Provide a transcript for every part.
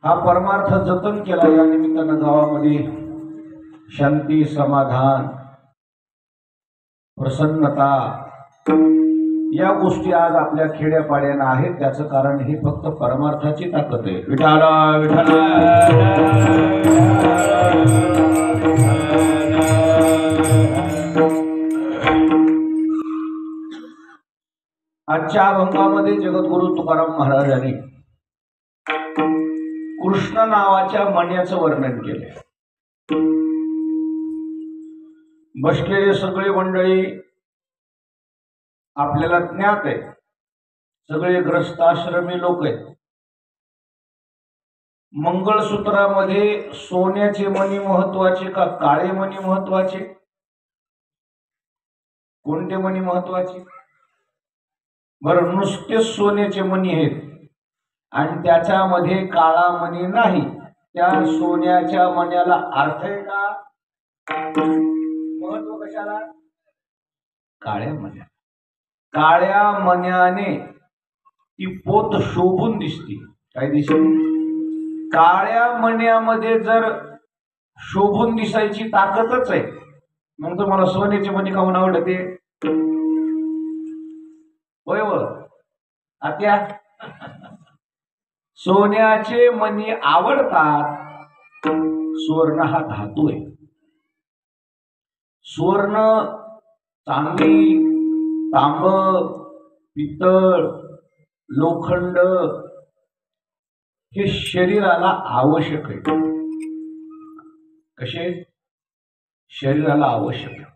हा परमार्थ जतन केला। या निमित्तानं गावामध्ये शांती, समाधान, प्रसन्नता या गोष्टी आज आपल्या खेड्यापाड्यानं आहेत। त्याचं कारण हे फक्त परमार्थाची ताकद आहे। विठाला विठाला। आजच्या अभंगामध्ये जगद्गुरु तुकाराम महाराजांनी कृष्ण नावाच्या मण्याचं वर्णन केले। बसलेले सगळे मंडळी आपल्याला ज्ञात आहे, सगळे ग्रस्ताश्रमी लोक आहेत। मंगळसूत्रामध्ये सोन्याचे मणी महत्वाचे का काळे मणी महत्वाचे? कोणते मणी महत्वाचे? बरं, नुसते सोन्याचे मणी आहेत आणि त्याच्यामध्ये काळा मणी नाही, त्या सोन्याच्या मण्याला अर्थ आहे का? महत्व कशाला? काळ्या मण्या। काळ्या मण्याने ती पोत शोभून दिसते। काय दिसते? काळ्या मण्यामध्ये जर शोभून दिसायची ताकदच आहे, मग तुम्हाला सोन्याचे मणी काहून आवडते? होय व आत्या, सोन्याचे मणी आवडतात। सुवर्ण हा धातू आहे। सुवर्ण, चांदी, तांब, पितळ, लोखंड हे शरीराला आवश्यक आहे। कसे? शरीराला आवश्यक आहे।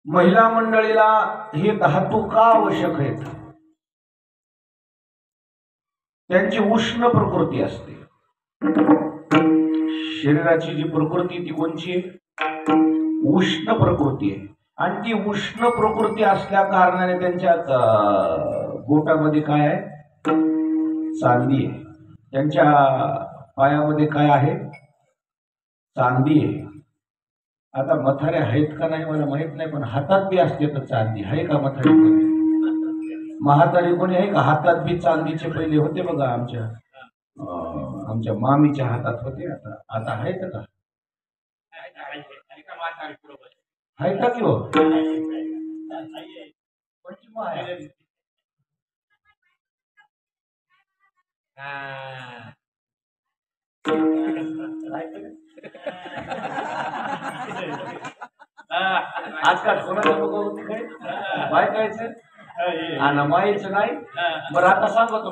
महिला मंडळीला हे धातू का आवश्यक आहेत? त्यांची उष्ण प्रकृती असते। शरीराची जी प्रकृती ती कोणची? उष्ण प्रकृती आहे। आणि ती उष्ण प्रकृती असल्या कारणाने त्यांच्या बोटामध्ये काय आहे? चांदी आहे। त्यांच्या पायामध्ये काय आहे? चांदी आहे। आता मथारे आहेत का नाही मला माहित नाही, पण हातात बी असते तर चांदी आहे का? मथारे म्हातारी कोणी आहे का हातात बी चांदीचे? पहिले होते बघा, आमच्या मामीच्या हातात होते। आता आहेत का? आहे का की हो? आजकाल कोणाचं बघ काय बायकायचं आणि मायचं नाही। बरं आता सांगतो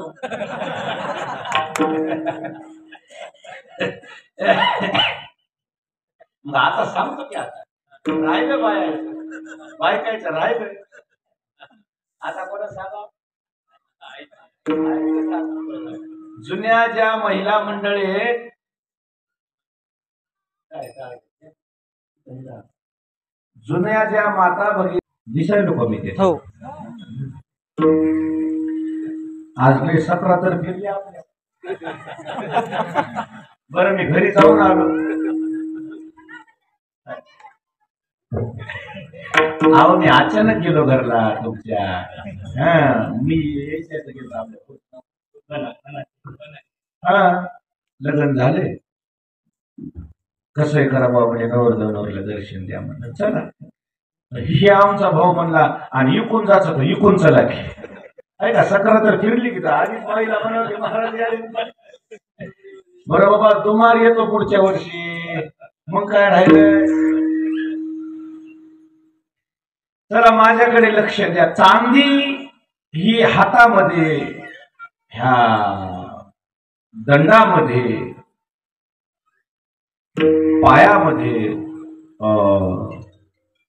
मग आता सांगतो की आता राहिलं बायकायचं राहिलं। आता कोणा सांगा? जुन्या ज्या महिला मंडळी आहेत, जुन्या ज्या माता भगिनी दिसायला कमी ते हो। आज मी 17 तर फिरली आपल्या। बरं, मी घरी जाऊन आलो। अहो, मी अचानक गेलो घरला तुमच्या। मी यायचं गेलो आपल्या। लग्न झाले, कसं आहे करा बाबा म्हणजे नवरदेवाला दर्शन द्या म्हणलं। चला, हे आमचा भाऊ म्हणला आणि इकून जायचं तर इकून चला की आहे का? 17 तर फिरली की आधीच बाईला म्हणाले महाराज बरं बाबा तुम्हाला येतो पुढच्या वर्षी, मग काय राहिलं? चला माझ्याकडे लक्ष द्या। चांदी ही हातामध्ये, ह्या दंडामध्ये, पायामध्ये,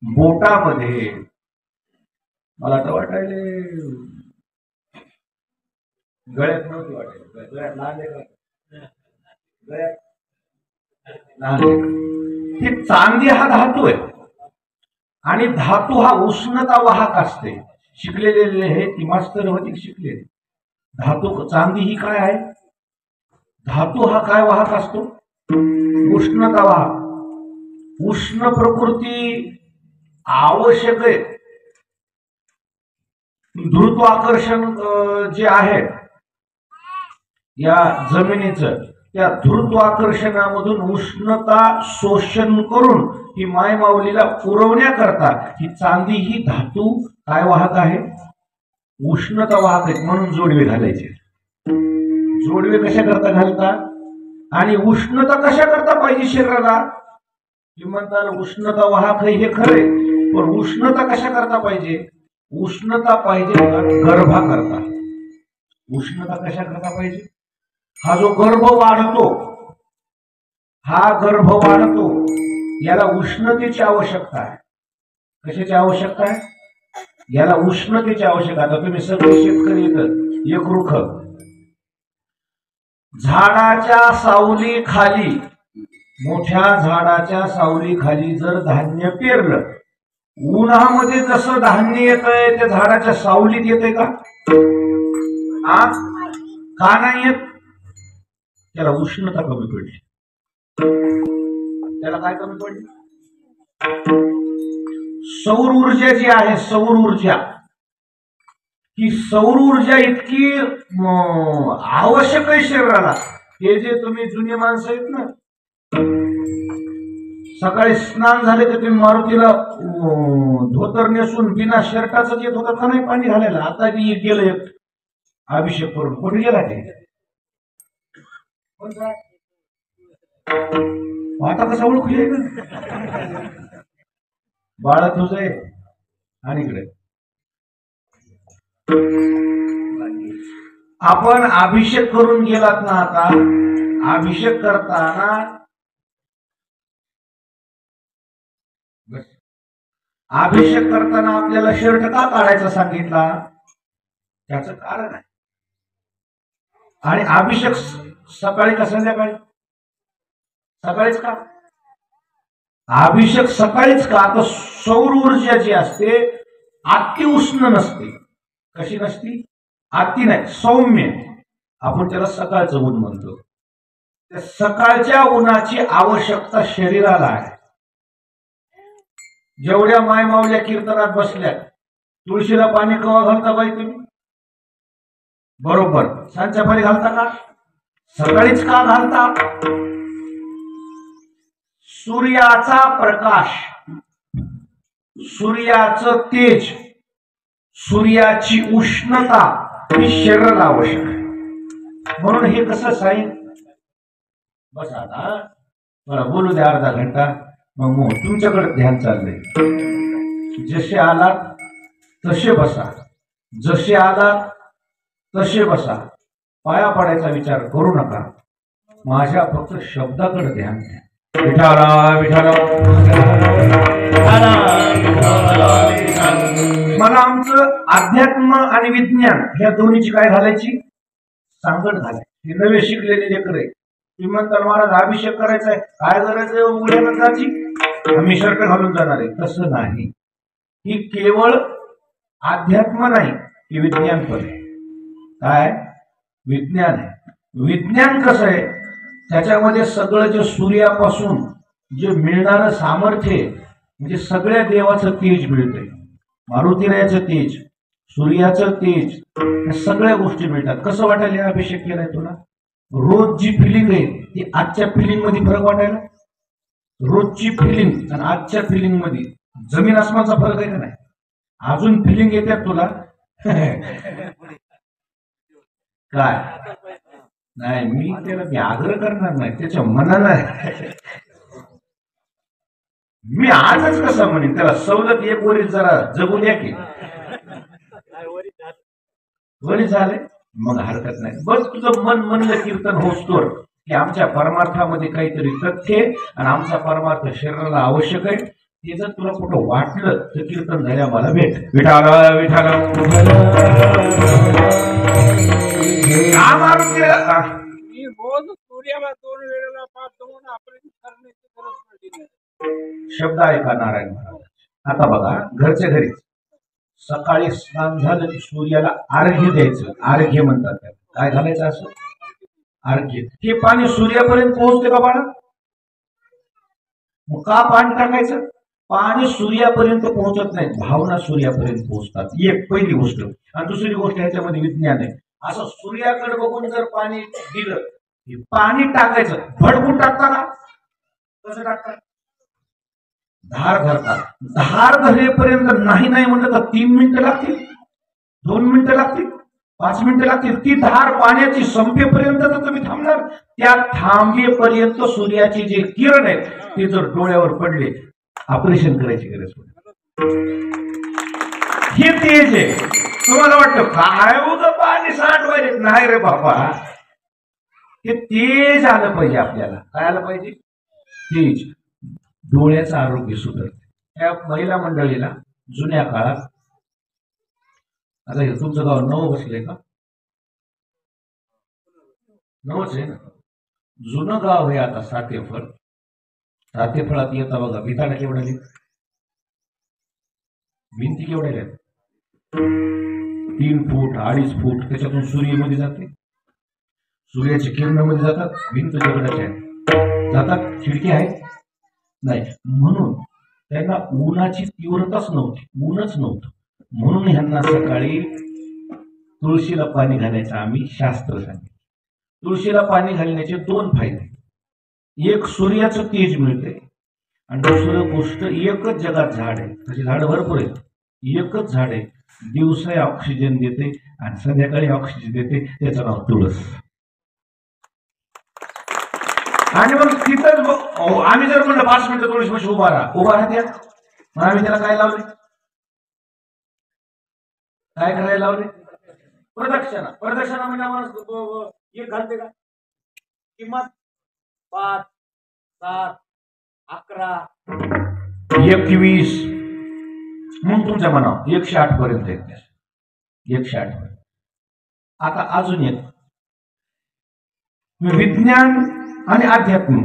बोटामध्ये, मला तर वाटायले गळ्यात नव्हती वाटायला, गळ्यात लहान हे चांदी हा धातू आहे आणि धातू हा उष्णता वाहक असते। शिकलेले हे ती मास्तर होती शिकलेले। धातू चांदी ही काय आहे? धातू हा काय वाहक असतो? उष्णता वाहक। उष्ण प्रकृती आवश्यक आहे। गुरुत्वाकर्षण जे आहे या जमिनीचं, त्या गुरुत्वाकर्षणामधून उष्णता शोषण करून ही मायमाऊलीला पुरवण्याकरता ही चांदी ही धातू काय वाहक आहे, उष्णता वाहक आहे. म्हणून जोडवे घालायचे. जोडवे कशा करता घालतात आणि उष्णता कशा करता पाहिजे शरीराला, की म्हणतात उष्णता वाहक आहे हे खरे, पण उष्णता कशा करता पाहिजे, उष्णता पाहिजे गर्भा करता. उष्णता कशा करता पाहिजे, हा जो गर्भ वाढतो, हा गर्भ वाढतो याला उष्णतेची आवश्यकता आहे. कशाची आवश्यकता आहे, याला उष्णतेची आवश्यकता. आता तुम्ही सगळे शेतकरी येतात, एक रुख झाडाच्या सावली खाली, मोठ्या झाडाच्या सावली खाली जर धान्य पेरलं, उन्हामध्ये जसं धान्य येतंय त्या झाडाच्या सावलीत येतंय का, का नाही येत, त्याला उष्णता कमी पडली. त्याला काय कमी पडली, सौर ऊर्जा जी आहे, सौर ऊर्जा, ही सौर ऊर्जा इतकी आवश्यक आहे शरीराला. हे जे तुम्ही जुने माणसं आहेत ना, सकाळी स्नान झाले तर तुम्ही मारुतीला धोतर नेसून बिना शर्टाचं येत होता का नाही पाणी घालायला. आता बी गेलं एक अभिषेक करून, कोणी गेला ते, आता कसं ओळखू येईल, बाळा तुझं आहे. आणि इकडे आपण अभिषेक करून गेलात ना, आता अभिषेक करताना अभिषेक करताना आपल्याला शर्ट का काढायचा सांगितला, त्याचं कारण आहे. आणि अभिषेक सकाळी का संध्याकाळी, सकाळीच का, अभिषेक सकाळीच का, तर सौर ऊर्जा जी असते अति उष्ण नसते. कशी नसती, अति नाही, सौम्य. आपण त्याला सकाळचं ऊन म्हणतो. त्या सकाळच्या उन्हाची आवश्यकता शरीराला आहे. जेवढ्या मायमावल्या कीर्तनात बसल्या, तुळशीला पाणी कवा घालता बाई तुम्ही, बरोबर सांच्या पाणी घालता का, सकाळीच का घालता, सूर्याचा प्रकाश, सूर्याचं तेज, सूर्याची उष्णता ही शरीराला आवश्यक आहे. म्हणून हे कसं साईन, बस आता मला बोलू द्या अर्धा घंटा, मग तुमच्याकडे ध्यान चाललंय. जसे आलात तसे बसा, जसे आलात तसे बसा, पाया पडायचा विचार करू नका. माझ्या फक्त शब्दाकडे ध्यान द्या. विठाला विठाला, मला आमचं अध्यात्म आणि विज्ञान ह्या दोन्हीची काय घालायची, सांगड घालायची. हे नवे शिकलेले लेकरे, तुम्ही म्हणता महाराज अभिषेक करायचा आहे, काय गरज आहे उघड्यानं जायची, आम्ही शर्ट घालून जाणार आहे, तसं नाही. ही केवळ अध्यात्म नाही, हे विज्ञान पण आहे. काय विज्ञान आहे. विज्ञान कसं आहे, त्याच्यामध्ये सगळं जे सूर्यापासून जे मिळणारं सामर्थ्य, म्हणजे सगळ्या देवाचं तेज मिळतंय, मारुतीरायाचं तेज, सूर्याचं तेज, या सगळ्या गोष्टी मिळतात. कसं वाटायला अभिषेक केलाय तुला, रोज जी फिलिंग आहे ती आजच्या फिलिंग मध्ये फरक वाटायला, रोजची फिलिंग आणि आजच्या फिलिंग मध्ये जमीन आसमानचा फरक आहे का नाही. अजून फिलिंग येतात तुला काय नाही, मी त्याला मी आग्रह करणार नाही, त्याच्या मनानं मी आजच कसं म्हणेन त्याला सवलत एक वरी जरा जगू द्या की, वरी झाले मग हरकत नाही. बस तुझं मन म्हणलं कीर्तन होस्तोर की आमच्या परमार्थामध्ये काहीतरी तथ्य आणि आमचा परमार्थ शरीराला आवश्यक आहे. ते जर तुला कुठं वाटलं तर कीर्तन झाल्या मला भेट. विठाला विठाला मी रोज सूर्याला 2 वेळेला पाहतो म्हणून ऑपरेशन करण्याची गरज पडली नाही. शब्द ऐका नारायण महाराज. आता बघा घरच्या घरीच सकाळी स्नान झालं की सूर्याला अर्घ्य द्यायचं. अर्घ्य म्हणतात त्याला. काय घालायचं असं अर्घ्य. हे पाणी सूर्यापर्यंत पोहोचते का बाळा, मग का पाणी टाकायचं, पाणी सूर्यापर्यंत पोहोचत नाही, भावना सूर्यापर्यंत पोहोचतात. एक पहिली गोष्ट. आणि दुसरी गोष्ट ह्याच्यामध्ये विज्ञान आहे. असं सूर्याकडे बघून जर पाणी दिलं, हे पाणी टाकायचं, भडकून टाकता का? कसं टाकतात? धार धरतात. धार धरेपर्यंत नाही नाही म्हटलं तर 3 मिनिटं लागतील, 2 मिनिटं लागतील, 5 मिनिटं लागतील. ती धार पाण्याची संपेपर्यंत तर तुम्ही थांबणार. त्या थांबेपर्यंत सूर्याची जे किरण आहेत ते जर डोळ्यावर पडले, ऑपरेशन करायची गरज पडते. हे तेज आहे. तुम्हाला वाटतं काय होतं पाणी सांडवायचे? नाही रे बाबा, हे तेज आलं पाहिजे आपल्याला. काय आलं पाहिजे? तेज. डोळ्याचं आरोग्य सुधारते. त्या महिला मंडळीला जुन्या काळात, आता हे तुमचं गाव नवं बसलंय का? नवच आहे ना. जुनं गाव आहे आता सातेफळ. सातेफळात येता बघा, भिताडा केवढा लिहित, भिंती केवढ्या आहेत? 3 फूट 2.5 फूट. त्याच्यातून सूर्यामध्ये जाते, सूर्याच्या किरणामध्ये जातात. भिंत दगडाच्या आहेत, जातात. खिडकी आहेत नाही. म्हणून त्यांना उन्हाची तीव्रताच नव्हती, ऊनच नव्हतं. म्हणून ह्यांना सकाळी तुळशीला पाणी घालायचं आम्ही शास्त्र सांगितलं. तुळशीला पाणी घालण्याचे 2 फायदे. एक, सूर्याचं तेज मिळते. आणि दुसरं गोष्ट, एकच जगात झाड आहे, तशी झाड भरपूर आहेत, एकच झाड आहे दिवसा ऑक्सिजन देते आणि संध्याकाळी ऑक्सिजन देते, त्याचं नाव तुळस. आणि मग तिथंच आम्ही जर म्हणलं 5 मिनिटं तुळशीपाशी उभा राहा त्या, मग आम्ही त्याला काय लावले? काय करायला लावले? प्रदक्षिणा. प्रदक्षिणा म्हणजे आम्हाला एक घालते का? किंमत 5, 7, 11, 21. मग तुमच्या मनावर 108 पर्यंत येते. 108 पर्यंत. आता अजून एक, विज्ञान आणि अध्यात्म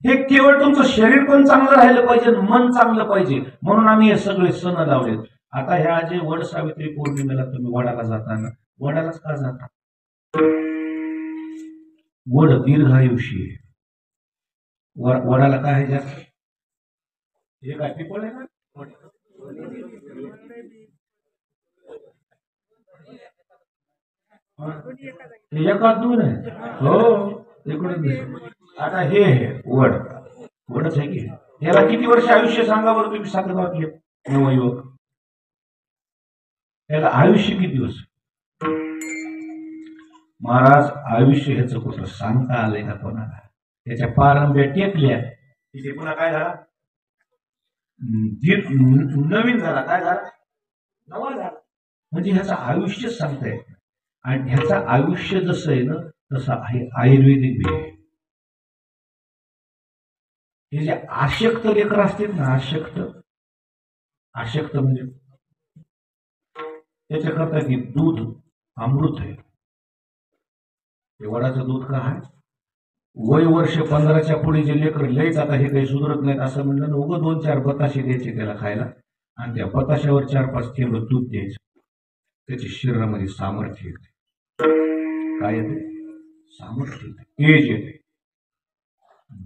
हे केवळ तुमचं शरीर पण चांगलं राहिलं पाहिजे, मन चांगलं पाहिजे, म्हणून आम्ही हे सगळे सण लावलेत. आता ह्या जे वड सावित्री पौर्णिमेला तुम्ही वडाला जाताना, वडालाच का जाता? वड दीर्घायुषी आहे. वडाला काय आहे जास्त? हे काय पिपळ आहे ना? एकाच 2 आहे. हो, इकडून. आता हे वड, वडच आहे की. याला किती वर्ष आयुष्य सांगा बरं तुम्ही? सातगावातले नवयुवक, याला आयुष्य किती दिवस? महाराज, आयुष्य ह्याचं कुठं सांगता आलंय का कोणाला? त्याच्या पारंब्या टेकल्या, तिथे पुन्हा काय झाला? नवीन झाला. काय झाला? नवा झाला. म्हणजे ह्याचं आयुष्य सांगता येत. आणि ह्याचं आयुष्य जसं आहे ना, तसं आहे आयुर्वेदिक बी. हे जे आशक्त लेकर असतील ना, आशक्त म्हणजे त्याच्याकरता की दूध अमृत आहे. वडाचं दूध का आहे? वय वर्ष 15च्या पुढे जे लेकर लयच आता हे काही सुधारत नाहीत असं म्हणलं ना, उगं 2-4 बताशे द्यायचे त्याला खायला, आणि त्या बताशावर 4-5 थेंब दूध द्यायचं. त्याच्या शरीरामध्ये सामर्थ्य येते. काय येते? सामर्थ्य येते, तेज येते,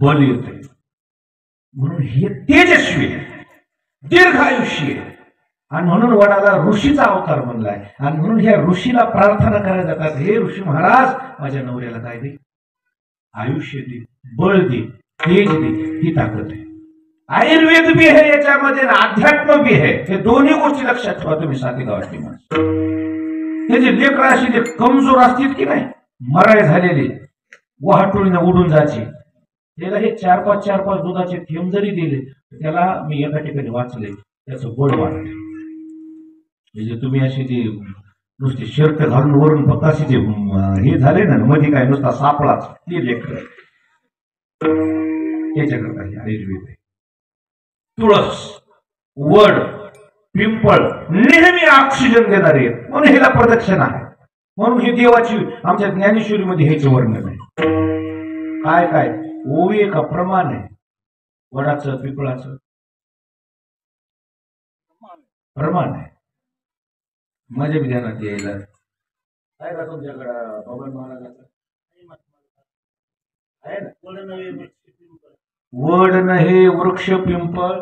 बल येते. म्हणून हे तेजस्वी आहे, दीर्घायुष्य आहे. आणि म्हणून वडाला ऋषीचा अवतार म्हणलाय. आणि म्हणून ह्या ऋषीला प्रार्थना करायला जातात, हे ऋषी महाराज, माझ्या नवऱ्याला काय दे? आयुष्य दे, बळ दे, तेज दे. ही ताकद आहे. आयुर्वेद बी आहे याच्यामध्ये, अध्यात्म बी आहे. हे दोन्ही गोष्टी लक्षात ठेवा तुम्ही सातेगावातली माणसं. हे जे लेकर असे जे कमजोर असतील की नाही, मराय झालेले, वाहटुळीनं उडून जायचे, त्याला हे 4-5 दुधाचे थेंब जरी दिले, त्याला मी एका ठिकाणी वाचले, त्याचं बळ वाढते. म्हणजे तुम्ही असे जे नुसते शर्ट घालून वरून फक्त असे जे हे झाले ना, मध्ये काय नुसता सापळाच, ते लेकर त्याच्याकरता हे आयुर्वेद आहे. तुळस, वड, पिंपळ नेहमी ऑक्सिजन देणारे, म्हणून ह्याला प्रदक्षिणा आहे. म्हणून ही देवाची आमच्या ज्ञानेश्वरीमध्ये हेच वर्णन आहे. काय काय ओवी का प्रमाण आहे? वडाचं, पिंपळाचं प्रमाण आहे. माझ्या विधानात यायला काय का तुमच्याकडं बबन महाराजाचं आहे ना? वड नहे वृक्ष पिंपळ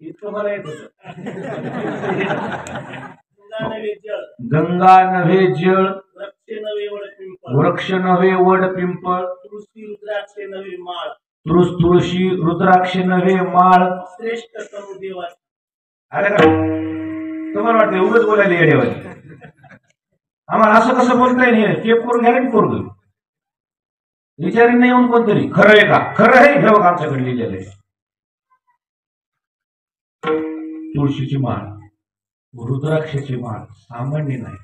इतकं मला येत होतं. गंगा नवे जळ, गंगा नव्हे जळ, वृक्ष नवे वड पिंपळ, वृक्ष नव्हे वड पिंपळ, तुळशी रुद्राक्ष नवे माळ, तुळशी रुद्राक्ष नव्हे माळ. श्रेष्ठ तनु देवा. अरे का तुम्हाला वाटतं उगाच बोलायला येडेवाली? आम्हाला असं कसं बोलता येईल? टेप करून घ्या ना पोरग. विचारी नाही येऊन कोणतरी खरं आहे का? खरं आहे हे बघ आमच्याकडे लिहिलेलं आहे. तुळशीची माळ, रुद्राक्षाची माळ सामान्य नाही.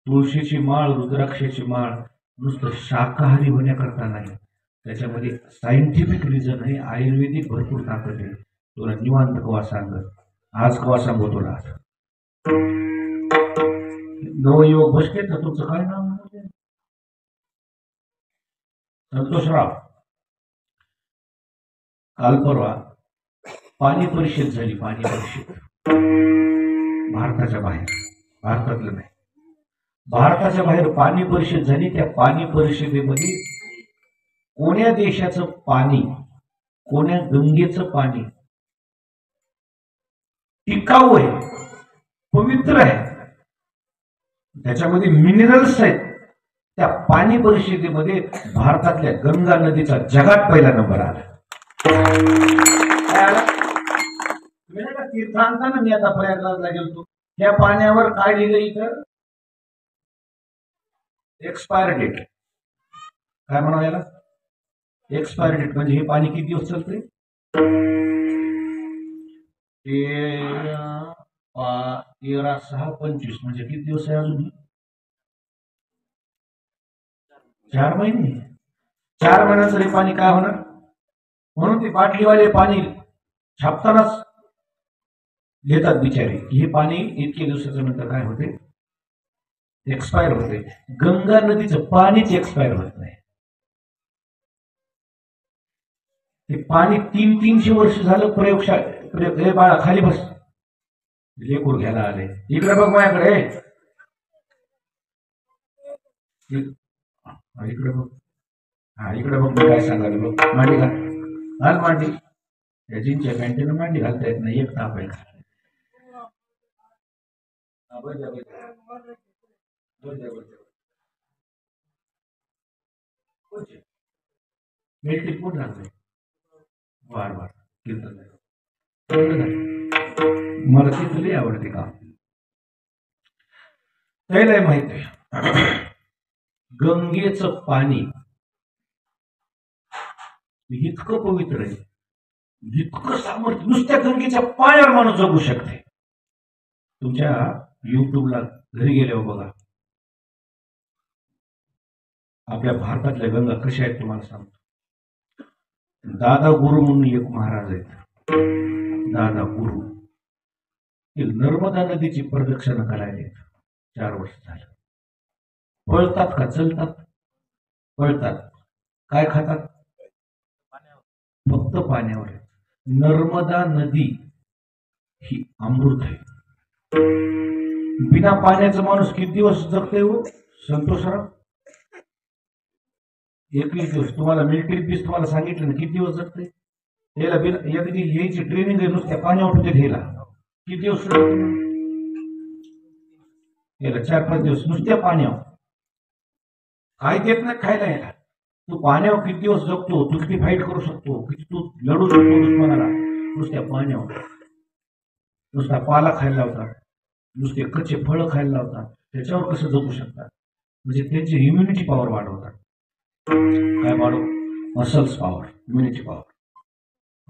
तुळशीची माळ, रुद्राक्षाची माळ नुसतं शाकाहारी होण्याकरता नाही, त्याच्यामध्ये सायंटिफिक रिझन आहे, आयुर्वेदिक भरपूर ताकद आहे. तुला निवांत कवा सांगत, आज कवा सांगू तुला. नवयुवक बसले तर तुमचं काय नाव आहे? संतोषराव. काल परवा पाणी परिषद झाली. पाणी परिषद भारताच्या बाहेर, भारतातलं नाही, भारताच्या बाहेर पाणी परिषद झाली. त्या पाणी परिषदेमध्ये कोण्या देशाचं पाणी, कोण्या गंगेचं पाणी टिकाऊ आहे, पवित्र आहे, त्याच्यामध्ये मिनरल्स आहेत. त्या पाणी परिषदेमध्ये भारतातल्या गंगा नदीचा जगात पहिला नंबर आला. तीर्थांताना मी आता प्रयागराजला गेलतो, त्या पाण्यावर काय लिहिलं इथं? Expire date. काय म्हणावं याला? Expire date. म्हणजे हे पाणी किती दिवस चालतंय? 13/6/25 म्हणजे किती दिवस आहे अजून? 4 महिने. 4 महिन्याचं हे पाणी काय होणार? म्हणून ते बाटलीवाले पाणी छापतानाच घेतात बिचारे की हे पाणी इतके दिवसाच्या नंतर काय होते? एक्सपायर होते. गंगा नदीचं पाणीच एक्सपायर होत नाही. ते पाणी 300-300 वर्ष झालं प्रयोगशाळेत. हे बाळा खाली बस, लेकूर घ्यायला आले. इकडे बघ माझ्याकडे, इकडे बघ. हा इकडे बघ, मी काय सांगायला बघ. मांडी घाल, घाल मांडी. या जीनच्या पॅन्टीनं मांडी घालता येत नाही, एक ताप आहे. मिळते कोण राहते वार वार कीर्तन. मला तिथं लई आवडते का? त्याला माहित आहे गंगेचं पाणी इतकं पवित्र आहे, इतकं सामर्थ्य. नुसत्या गंगेच्या पाण्यावर माणूस जगू शकते. तुमच्या युट्यूबला घरी गेल्यावर बघा, आपल्या भारतातल्या गंगा कशा आहेत तुम्हाला सांगतो. दादा गुरु म्हणून एक महाराज आहेत, दादा गुरु. ते नर्मदा नदीची प्रदक्षिणा करायला येत. 4 वर्ष झालं. पळतात का चलतात? पळतात. काय खातात? फक्त पाण्यावर. नर्मदा नदी ही अमृत आहे. बिना पाण्याचा माणूस किती दिवस जगते हो संतोषराव? 21 दिवस. तुम्हाला मिलिटरी पीस तुम्हाला सांगितलं ना किती दिवस जगते? याला बिना याची ट्रेनिंग आहे, नुसत्या पाण्यावर ठेवते. घ्यायला किती दिवस? याला 4-5 दिवस नुसत्या पाण्यावर. काय देत नाही खायला याला. तू पाण्यावर किती दिवस जगतो? तू किती फाईट करू शकतो? किती तू लढू शकतो दुश्मनाला? नुसत्या पाण्यावर. नुसता पाला खायला लावतात, नुसते कच्चे फळं खायला लावतात. त्याच्यावर कसं जगू शकतात? म्हणजे त्यांची इम्युनिटी पॉवर वाढवतात. काय वाढव? मसल्स पॉवर, इम्युनिटी पॉवर,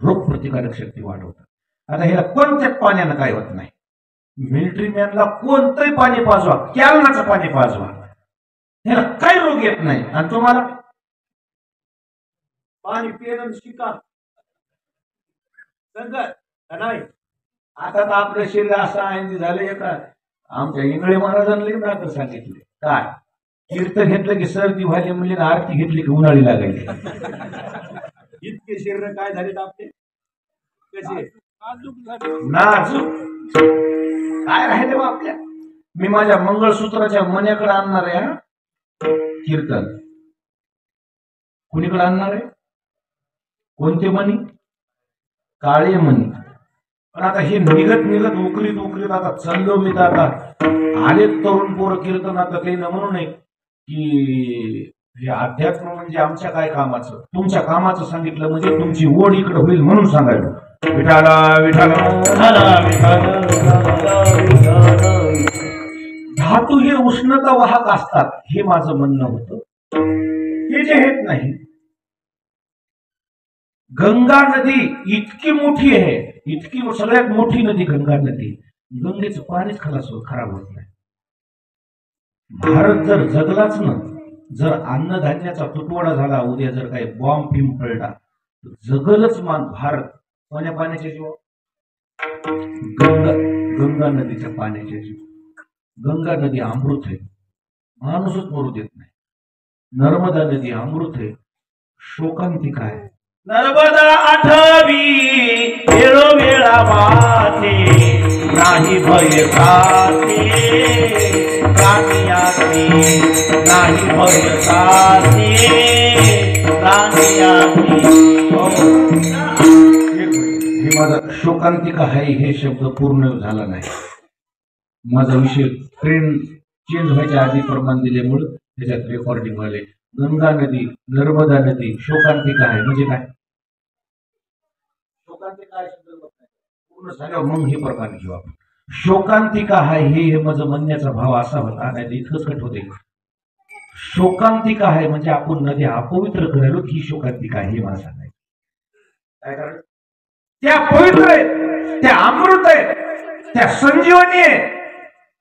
रोग प्रतिकारक शक्ती वाढवतात. आता ह्याला कोणत्याच पाण्यानं काय होत नाही. मिलिटरी मॅनला कोणतंही पाणी पाजवा, कॅलनाचं पाणी पाजवा, ह्याला काही रोग येत नाही. आणि तुम्हाला पाणी पिणं शिका नाही. आता तर आपलं शरीर असं आहे झालंय का? आमच्या इंगळे महाराजांनी आता सांगितले काय? कीर्तन घेतलं की सर्दी व्हायली, म्हणजे आरती घेतली की उन्हाळी लागायची. इतके शरीर काय झाले आपले, कसे नाजूक काय राहिले बा आपल्या. मी माझ्या मंगळसूत्राच्या मण्याकडे आणणार आहे. कीर्तन कुणीकडे आणणार आहे? कोणते मणी? काळे मणी. पण आता हे निघत निघत उकरीत उकरीत आता चाललो मी तर आता आलेत तरुण पोरं कीर्तन. आता काही न म्हणू नये की हे अध्यात्म म्हणजे आमच्या काय कामाचं, तुमच्या कामाचं सांगितलं म्हणजे तुमची ओढ इकडे होईल म्हणून सांगायला. विठाला विठाला धातू हे उष्णता वाहक असतात हे माझं म्हणणं होतं. हे जे हेत नाही, गंगा नदी इतकी मोठी आहे, इतकी सगळ्यात मोठी नदी गंगा नदी. गंगेचं पाणीच खराब होत नाही. भारत जर जगलाच ना, जर अन्नधान्याचा तुटवडा झाला, उद्या जर काही बॉम्ब फिम पडला, जगलच भारत पाण्याच्या जीव. गंगा नदीच्या पाण्याच्या जीव. गंगा नदी अमृत आहे, माणूसच मरू देत नाही. नर्मदा नदी अमृत आहे, शोकांतिका आहे. नर्मदा आठवी वेळोवेळा वाहते, नाही भय खाते प्राणियाती, नाही भय खाते प्राणियाती. हे माझा शोकांतिका आहे हे शब्द पूर्ण झाला नाही. माझा विषय ट्रेन चेंज व्हायच्या आधी प्रमाण दिल्यामुळे त्याच्यात रेकॉर्डिंग झाले. गंगा नदी, नर्मदा नदी, शोकांतिका आहे म्हणजे काय? शोकांतिका आहे शब्द पूर्ण झाल्यावर मग हे प्रमाण घेऊ आपण. शोकांतिका आहे हे माझं म्हणण्याचा भाव असा होता, नाही इतकंच कट होते. शोकांतिका आहे म्हणजे आपण नदी अपवित्र करायलो ही शोकांतिका आहे हे मला सांगायचं. काय कारण? त्या पवित्र आहेत, त्या अमृत आहेत, त्या संजीवनी आहे.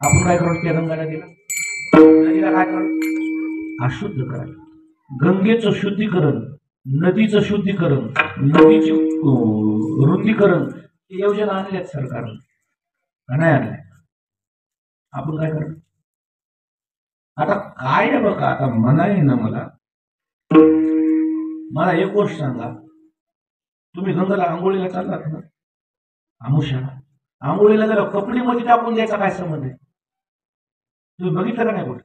आपण काय करू त्या गंगा नदीला काय करू? अशुद्ध करायला. गंगेचं शुद्धीकरण, नदीचं शुद्धीकरण, नदीची रुंदीकरण ही योजना आणल्यात सरकारने, नाही आणल्या. आपण काय करतो आता? काय आहे बघा, आता म्हणाय ना मला एक गोष्ट सांगा. तुम्ही गंगाला आंघोळीला चाललात ना, आमुषाला आंघोळीला गेलो, कपडे मध्ये टाकून द्यायचा काय संबंध आहे? तुम्ही बघितलं का नाही कुठे?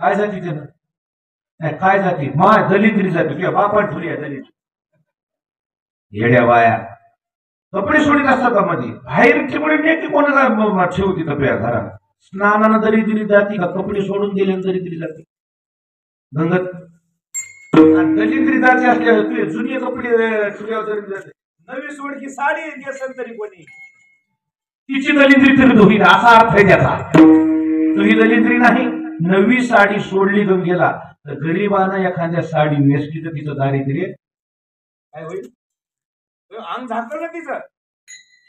काय जाती त्यानं? नाही काय जाती? माय दलिंद्री जाती. तुझ्या बापान ठेवली आहे दलित. येड्या बाया कपडे सोडित असतात का मध्ये? बाहेर कपडे नेते कोणाला ठेवती तप्या घरात? स्नानानं दरिद्री जाती का? कपडे सोडून गेले दरिद्री जाते गंगत. दलिंद्री जाती असल्यावर तुझे जुने कपडे ठेवल्यावर दरिद्री जाते. नवी सोडकी साडी नेसन तरी कोणी तिची दलिंद्री तरी होईल असा अर्थ आहे त्याचा. तुही दलिंद्री नाही. नवी साडी सोडली गंगेला तर गरीबानं एखाद्या साडी नेसली तर तिचं दारिद्र्य काय होईल? अंग झाकलं ना तिचं.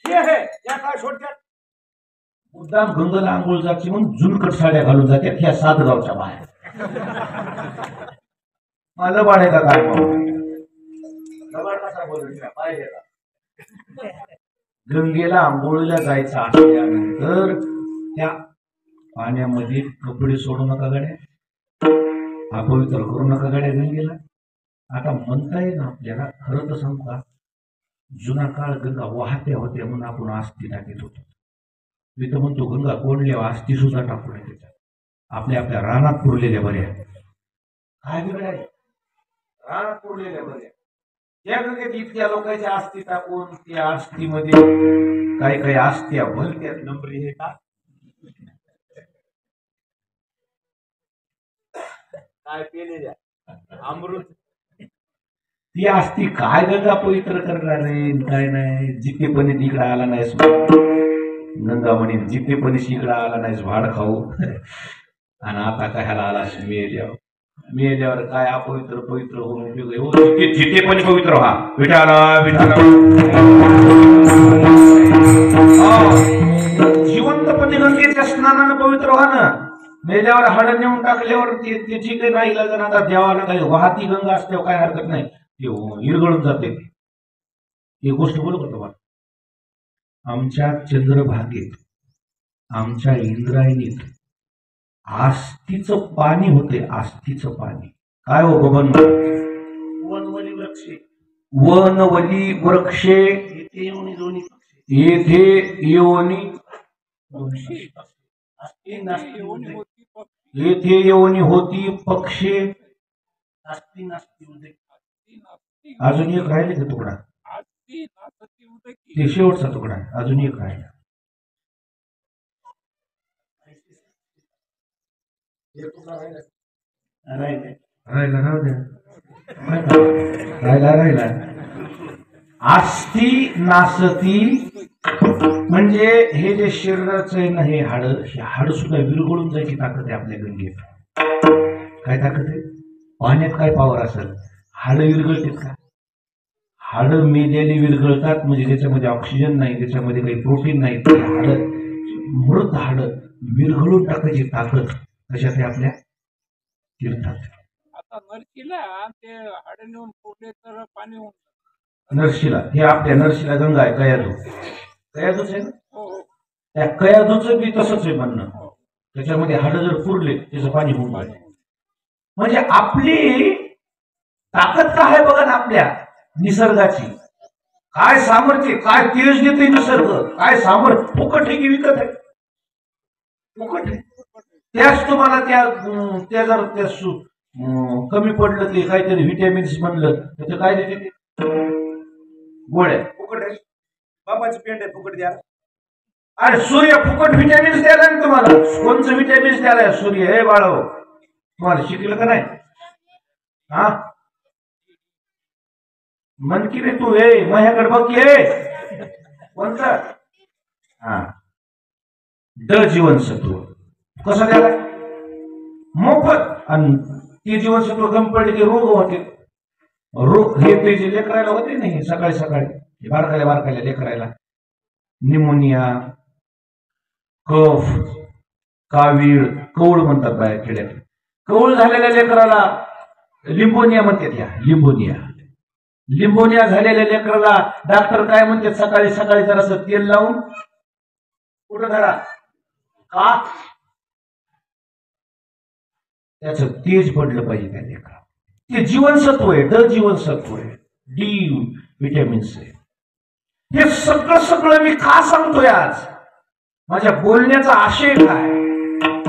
हे आहे या काय सोडत्यात. मुद्दाम गंगेला आंघोळ जायची म्हणून जुनकट साड्या घालून जातात ह्या सातगावच्या बाहेर. मला बाळ का काय कसा बोलतो पाहिजे का? गंगेला आंघोळीला जायचं असल्यानंतर त्या पाण्यामध्ये कपडे सोडू नका गड्या, अपवित्र करू नका गड्या गंगेला. आता म्हणता येईल ना आपल्याला, खरं तर सांगू का, जुना काळ गंगा वाहत्या होत्या म्हणून आपण आस्थी टाकीत होतो. मी तर म्हणतो गंगा कोंडल्या आस्थी सुद्धा टाकू नये त्याच्यात. आपल्या रानात पुरलेल्या बऱ्या. काय बिघडाय? रानात पुरलेल्या बऱ्या. या गंगेत इतक्या लोकांच्या आस्थी टाकून त्या आस्थीमध्ये काही काही आस्थ्या भलत्या नंबरी हे का काय पेलेल्या अमृत. ती आस्थी काय गंगा पवित्र करणार आहे काय नाही. जितेपणी तिकडे आला नाहीस गंगा म्हणे, जितेपणी इकडे आला नाहीस भाड खाऊ. आणि आता काय ह्याला आलास मेल्यावर काय अपवित्र पवित्र होऊन उपयोग आहे? जितेपणी पवित्र व्हा. विठाला विठाला जिवंतपणे गंगेच्या स्नानानं पवित्र व्हा ना. मेल्यावर हाड नेऊन टाकल्यावर त्याची काही नाही लागत. आता देवाला काही वाहती गंगा असल्यावर काय हरकत नाही, इरगळून जाते. ही गोष्ट बरोबर तुम्हाला. आमच्या चंद्रभागेत, आमच्या इंद्रायणीत आस्थीचं पाणी होते. आस्थीचं पाणी काय हो बबन? वनवली वृक्षे, वनवली वृक्षे येथे येऊन दोन्ही पक्षी, येथे येऊनी असते नास्ती उदे, येथे येऊनी होती पक्षे असती नास्ती उदे. अजून एक राहिले का तुकडा? नाचती नाचती उदकी ते शेवटचा तुकडा आहे, अजून एक राहिला. राहिले राहिला राहू द्या. राहिला आस्ती नासती, म्हणजे हे जे शरीराचं आहे ना, हे हाड सुद्धा विरघळून जायची ताकद आहे आपल्या गंगेत. काय ताकद आहे? पाण्यात काय पावर असेल? हाड विरघळतात का? हाड मेलेली विरघळतात, म्हणजे त्याच्यामध्ये ऑक्सिजन नाही, त्याच्यामध्ये काही प्रोटीन नाही, ते हाड मृत हाड विरघळून टाकायची ताकद कशात आहे आपल्या तीर्थात. आता नरशीला ते हाड नेऊन फोडले तर पाणी होऊन जातं. नरशीला, हे आपल्या नरशीला गंगा आहे, कयाधूच आहे ना. हो त्या कयाधूचं बी तसंच आहे म्हणणं. हो त्याच्यामध्ये हाड जर पुरले त्याचं पाणी होऊन जाईल. म्हणजे आपली ताकद काय आहे बघा ना, आपल्या निसर्गाची काय सामर्थ्य, काय तेज देते निसर्ग, काय सामर्थ्य. फुकट आहे की विकत आहे? फुकट आहे. त्याच तुम्हाला त्या जर त्या कमी पडलं ते काहीतरी व्हिटॅमिन्स म्हणलं तर ते काय देते? गोळ्या. फुकट आहे. बाबाची पेंड आहे, फुकट द्या. अरे सूर्य फुकट व्हिटॅमिन्स द्यायला ना तुम्हाला. कोणचं व्हिटॅमिन्स द्यायला सूर्य? हे बाळाओ, तुम्हाला शिकलं का नाही? हा, मन की रे तू, हे माझ्याकडे बघ की, हे कोणतं? हा, ड जीवनसत्व. कसं द्यायला? मोफत. आणि ते जीवनसत्व कमी पडले की रोग होते. रोग हे ते जे लेकरायला होते नाही सकाळी सकाळी बारकाल्या लेकरायला निमोनिया, कफ, कावीळ, कवळ म्हणतात बाहेर खेड्यात. कवळ झालेल्या लेकराला लिंबोनिया म्हणतात. या लिंबोनिया झालेल्या लेकराला डॉक्टर काय म्हणतात? सकाळी सकाळी जरासं तेल लावून कुठं धरा का त्याचं तेज पडलं पाहिजे त्या लेकराला. ते जीवनसत्व आहे, ड जीवनसत्व आहे, डी व्हिटॅमिन्स आहे. हे सगळं मी का सांगतोय आज? माझ्या बोलण्याचा आशय काय?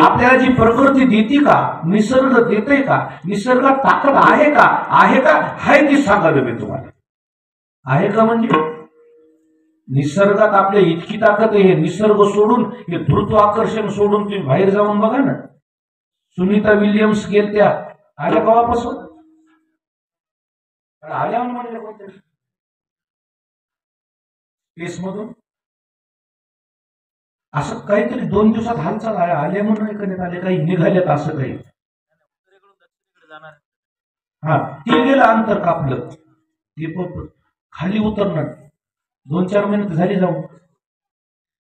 आपल्याला जी प्रकृती देते का, निसर्ग देते का, निसर्गात ताकद आहे का? आहे का? हाय ती सांगावी मी तुम्हाला. आहे का म्हणजे निसर्गात आपल्या इतकी ताकद आहे. हे निसर्ग सोडून, हे गुरुत्वाकर्षण सोडून तुम्ही बाहेर जाऊन बघा ना. सुनीता विल्यम्स गेल्या आल्या कवापासून? आल्या म्हणलं कोणत्या स्पेस मधून असं काहीतरी 2 दिवसात हालचाल आल्या म्हणून करण्यात आले, काही निघाल्यात असं काही. हा, ते गेलं अंतर कापलं, ते खाली उतरणार 2-4 महिने झाली जाऊन.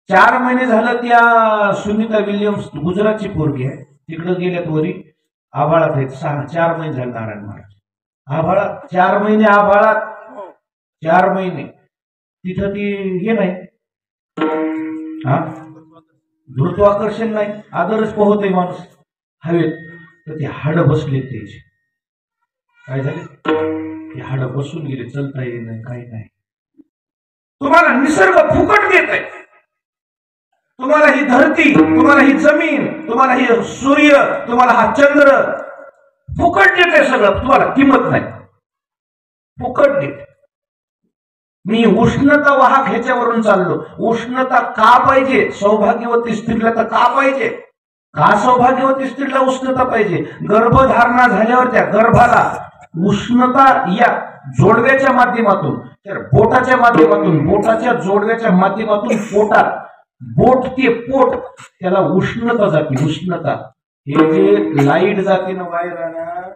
4 महिने झालं त्या सुनीता विल्यम्स, गुजरातची पोरगी आहे, तिकडे गेल्यात वरी आभाळात आहेत. 4 महिने झाले नारायण महाराज आभाळात. 4 महिने आभाळात, 4 महिने तिथं ती हे नाही, हा गुरुत्वाकर्षण नाही, आदरच पोहतोय माणूस हवेत. तर ते हाड बसले, त्याचे काय झाले? ते हाड बसून गेले, चलता येत नाही, काही नाही. तुम्हाला निसर्ग फुकट देत आहे. तुम्हाला ही धरती, तुम्हाला ही जमीन, तुम्हाला ही सूर्य, तुम्हाला हा चंद्र फुकट देते सगळं. तुम्हाला किंमत नाही, फुकट देते. मी उष्णता वाहक ह्याच्यावरून चाललो. उष्णता का पाहिजे? सौभाग्यवती स्त्रीला तर का पाहिजे? का सौभाग्यवती स्त्रीला उष्णता पाहिजे? गर्भधारणा झाल्यावर त्या गर्भाला उष्णता या जोडव्याच्या माध्यमातून, तर बोटाच्या माध्यमातून, बोटाच्या जोडव्याच्या माध्यमातून पोटात, बोट ते पोट, त्याला उष्णता जाते. उष्णता हे जे लाईट जाते ना वायरानं,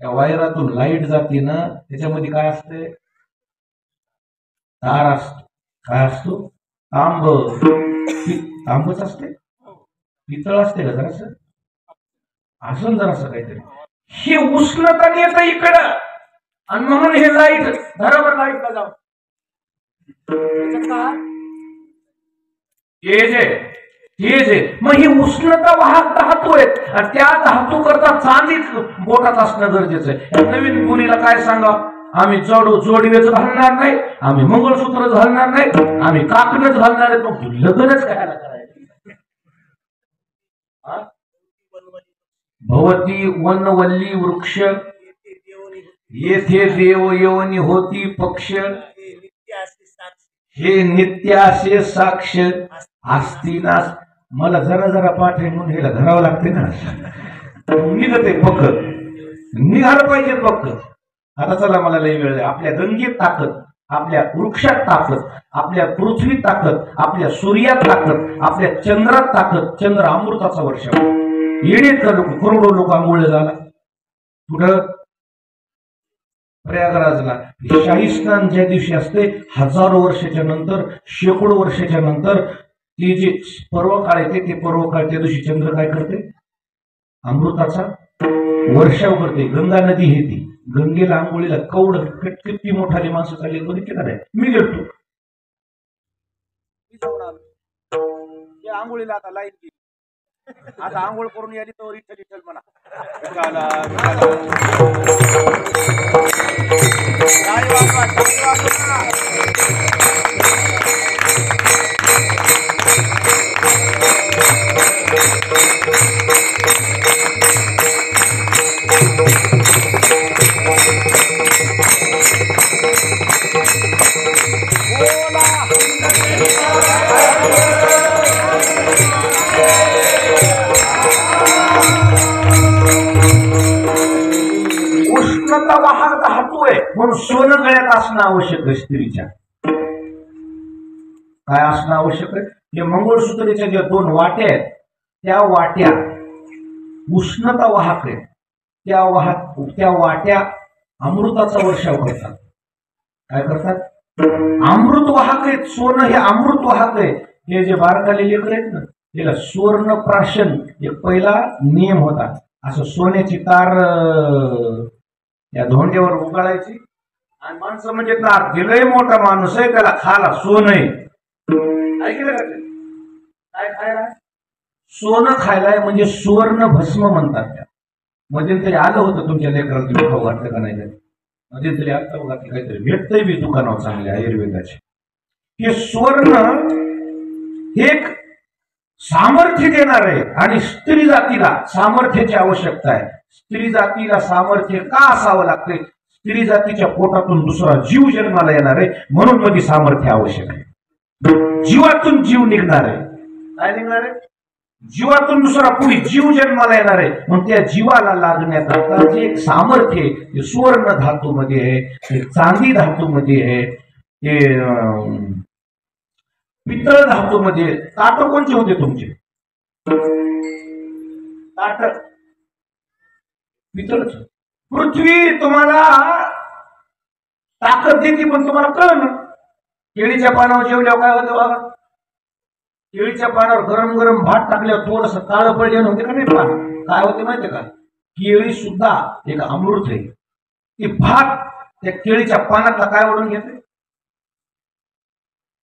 त्या वायरातून लाईट जाते ना, त्याच्यामध्ये काय असते? तार असतो. काय असतो? तांब. तांबच असते, पितळ असते का जरासं? असं जरासं काहीतरी. हे उष्णता येतं इकडं, आणि म्हणून हे लाईट बरोबर लाईट बजाव तेज आहे. मग ही उष्णता वाहक धातू आहेत, आणि त्या धातू करता चांदी बोटात असणं गरजेचं आहे. नवीन मुलीला काय सांगा? आम्ही जोडवेच घालणार नाही, आम्ही मंगळसूत्रच घालणार नाही, आम्ही काकणच घालणार आहे. मग लग्नच करायला करायचं? भवती वनवल्ली वृक्ष, येथे देव येवनी होती पक्ष, हे नित्य असे साक्ष असतीनास. मला जरा जरा पाठ आहे म्हणून ह्याला धरावं लागते ना. निघते पक्क, निघालं पाहिजे पक्क. आता चला, मला लई वेळ आहे. आपल्या गंगेत ताकद, आपल्या वृक्षात ताकद, आपल्या पृथ्वीत ताकद, आपल्या सूर्यात ताकद, आपल्या चंद्रात ताकद. चंद्र अमृताचा वर्षा. येणेत का लोक, करोडो लोक आंघोळ झाला. कुठं? प्रयागराजला. शाही स्नान ज्या दिवशी असते, हजारो वर्षाच्या नंतर, शेकडो वर्षाच्या नंतर, ते जे पर्व काळ येते, ते पर्व काळ त्या दिवशी चंद्र काय करते? अमृताचा वर्षाव करते. गंगा नदी हे ती. गंगेला आंघोळीला कवड किती मोठाली माणसं चालली होती की नाही. मी गेलो, मी जाऊन आलो. ते आंघोळीला आता लाईन केली. आता आंघोळ करून याली तर इथं इथं म्हणा विठाला, विठाला. टाळी वाजवा, टाळी वाजवा. उष्णता वाहक धातू आहे म्हणून सोनं गळ्यात असणं आवश्यक आहे. स्त्रीच्या काय असणं आवश्यक आहे? हे मंगळसूत्रीच्या ज्या 2 वाट्या आहेत, त्या वाट्या उष्णता वाहक आहेत. त्या वाट्या अमृताचा वर्षाव करतात. काय करतात? अमृत वाहक आहेत. सोनं हे अमृत वाहक आहे. हे जे बारकाले लेकर आहेत ना, त्याला सुवर्ण प्राशन एक पहिला नियम होता. असं सोन्याची तार या धोंड्यावर उगाळायची आणि माणसं म्हणजे ना, दिलंय मोठा माणूस आहे, त्याला खाला सोनं आहे. ऐकलं का? काय खायला? सोनं खायलाय म्हणजे सुवर्ण भस्म म्हणतात. त्या मध्यंतरी आलं होतं तुमच्या लेकराला, तुम्ही खाऊ घातलं का नाही? मध्यंतरी आता बघा काहीतरी भेटतंय बी दुकानावर चांगले आयुर्वेदाचे. हे सुवर्ण एक सामर्थ्य देणार आहे आणि स्त्री जातीला सामर्थ्याची आवश्यकता आहे. स्त्री जातीला सामर्थ्य का असावं लागते? स्त्री जातीच्या पोटातून दुसरा जीव जन्माला येणार आहे म्हणून मध्ये सामर्थ्य आवश्यक आहे. जीवातून जीव निघणार आहे. काय निघणार आहे? जीवातून दुसरा पुढे जीव जन्माला येणार आहे म्हणून त्या जीवाला लागण्याकरता जे एक सामर्थ्य आहे ते सुवर्ण धातूमध्ये आहे, ते चांदी धातूमध्ये आहे, ते पितळ धातूमध्ये. ताट कोणते होते तुमचे? ताट पितळच. पृथ्वी तुम्हाला ताकद देते पण तुम्हाला कळलं. केळीच्या पानावर जेवल्यावर काय होतं बघा? केळीच्या पानावर गरम गरम भात टाकल्यावर थोडस काळं पडले होते का नाही पान? काय होते माहितीये का? केळी सुद्धा एक अमृत आहे. ते भात त्या केळीच्या पानातला काय ओढून घेते?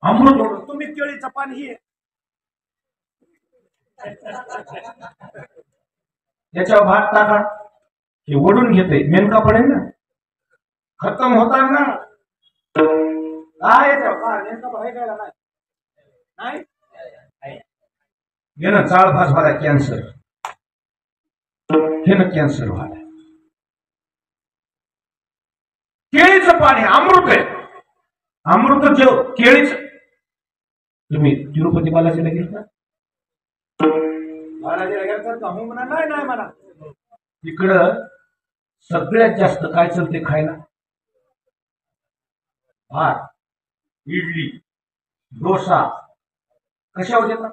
अमृत ओढून. तुम्ही केळीचं पान ही त्याच्यावर भात टाका, हे ओढून घेते. मेनका पडेल ना, खतम होता ना. काय मेनका आहे काय नाही? हे ना चाळफास व्हायला कॅन्सर, हे ना कॅन्सर व्हायला. केळीचं पाणी अमृत आहे. अमृत जेव केळीच. तुम्ही तिरुपती बालाजीला गेलता? बालाजीला गेलता का? हो म्हणा. नाही नाही म्हणा. तिकडं सगळ्यात जास्त काय चलते खायला? भात, इडली, डोसा. कशावर देतात?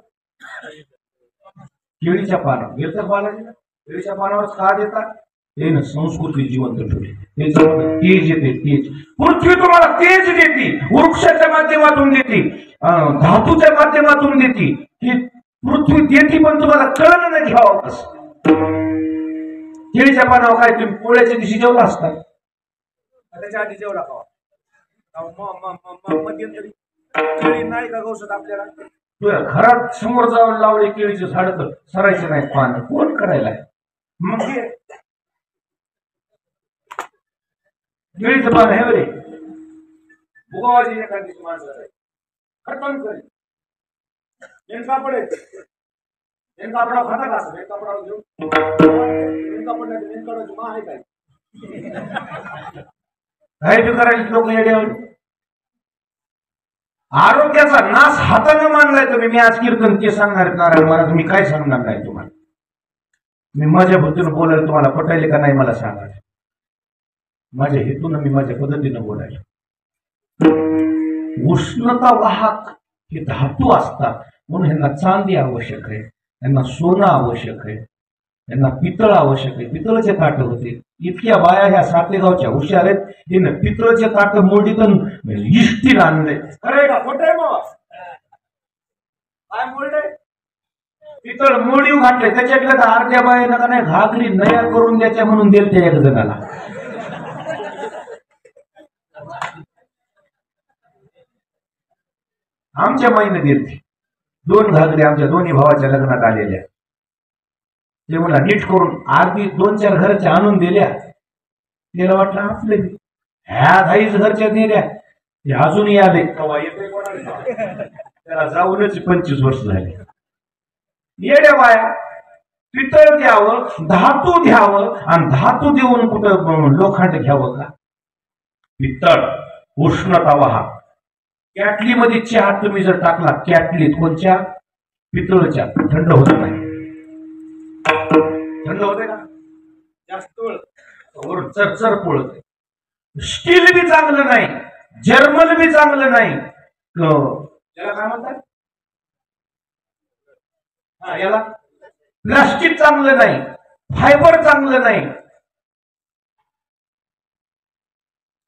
केळीच्या पानावर. गेलतात बालाजीला? केळीच्या पानावरच का देतात? ते ना संस्कृती जिवंत ठेवली. त्याच्यामध्ये तेज येते. तेज पृथ्वी तुम्हाला तेज देते, वृक्षाच्या माध्यमातून देते, धातूच्या माध्यमातून देते. ही पृथ्वी देते पण तुम्हाला कळलं नाही घ्यावं कसं. केळीच्या पानावर काय तुम्ही पोळ्याच्या दिवशी जेवला असता? त्याच्या आधी जेवढा खावा. मध्यंतरी केळी नाही का गौसत आपल्याला? तुझ्या घरात समोर जाऊन लावले केळीचे झाड तर सरायचे नाही पान. कोण करायला? मग केळीचं पान हे बरे भुगावाची एखादी माणसं खतम करेल. नेमका पडेल. नेमका आपला खाता का? नेमका पडा घेऊन नेमका पडला नेमका मा आहे काय? काय बी करायचे लोक येड्यावर. आरोग्याचा नाश हाताने मानलाय तुम्ही. मी आज कीर्तन ते सांगणार आहेत नारायण महाराज, मी काय सांगणार नाही तुम्हाला. मी माझ्या बुद्धीनं बोलायला तुम्हाला पटायले का नाही मला सांगा. माझ्या हेतून मी माझ्या पद्धतीनं बोलायला. उष्णता वाहक हे धातू असतात म्हणून ह्यांना चांदी आवश्यक आहे, त्यांना सोनं आवश्यक आहे, त्यांना पितळ आवश्यक आहे. पितळचे ताट होते. इतक्या बाया ह्या सातेगावच्या हुशार आहेत, हिनं पितळचे ताट मोडीतून इष्टीला आणले. खरंय का खोटं आहे मग? काय बोलले? पितळ मोडीव घातले. त्याच्यातल्या तर अर्ध्या बाया का नाही घागरी नया करून द्यायच्या म्हणून दिल त्या एक जणाला. आमच्या माईने दिली 2 घागरी आमच्या दोन्ही भावाच्या लग्नात आलेल्या. ते मला नीट करून अर्धी 2-4 घरच्या आणून दिल्या. त्याला वाटलं आपले ह्या 10 घरच्या नेल्या, ते अजूनही आले. कवा येते कोणाला? त्याला जाऊनच 25 वर्ष झाले. येड्या बाया पितळ द्यावं, धातू घ्यावं, आणि धातू देऊन कुठं लोखंड घ्यावं का? पितळ उष्णता वाहक. कॅटलीमध्ये चहा तुम्ही जर टाकला, कॅटलीत कोणच्या? पितळच्या, थंड होत नाही. थंड होते का? जास्त वरून चरचर पोळत. स्टील बी चांगलं नाही, जर्मन बी चांगलं नाही. याला काय म्हणतात? याला प्लास्टिक चांगलं नाही, फायबर चांगलं नाही,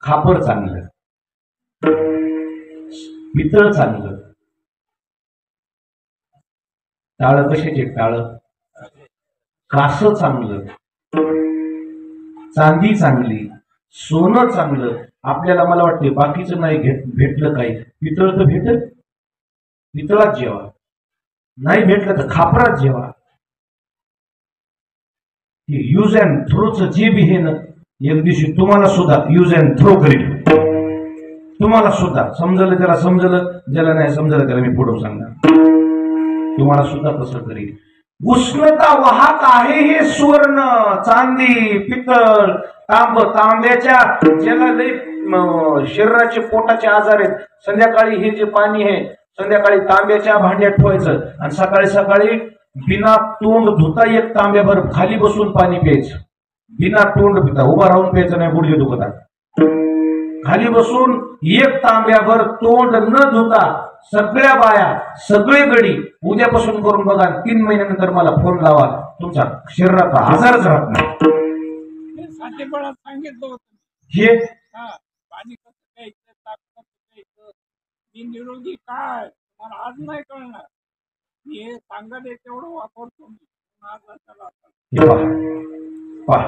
खापर चांगलं, पितळ चांगलं. टाळ कशाचे? टाळ कास चांगलं, चांदी चांगली, सोनं चांगलं. आपल्याला मला वाटते बाकीचं नाही भेटलं काही. पितळ तर भेटल, पितळात जेवा. नाही भेटलं तर खापरात जेवा. यूज अँड थ्रोचं जे बी हे ना, एक दिवशी तुम्हाला सुद्धा यूज अँड थ्रो करील. तुम्हाला सुद्धा समजलं त्याला समजलं, ज्याला नाही समजलं त्याला मी पुढे सांगणार. तुम्हाला सुद्धा तसं करील. उष्णता वाहक आहे हे सुवर्ण, चांदी, पितळ, तांब. तांब्याच्या ज्याला लई शरीराचे पोटाचे आजार आहेत, संध्याकाळी हे जे पाणी आहे संध्याकाळी तांब्याच्या भांड्यात ठेवायचं, आणि सकाळी सकाळी बिना तोंड धुता एक तांब्याभर खाली बसून पाणी प्यायचं. बिना तोंड पिता, उभा राहून प्यायचं नाही, गुडघे दुखतात. खाली बसून एक तांब्याभर तोंड न धुता सगळ्या बाया, सगळे गडी उद्यापासून करून बघा. 3 महिन्यानंतर मला फोन लावा, तुमच्या शरीराचा आजारच राहत नाही. सांगितलं होतं हे पाणी कसं प्यायचं, ताक कसं प्यायचं, निरोगी काय मला आज नाही कळणार. मी हे सांगत आहे तेवढं वापरतो मी. पहा,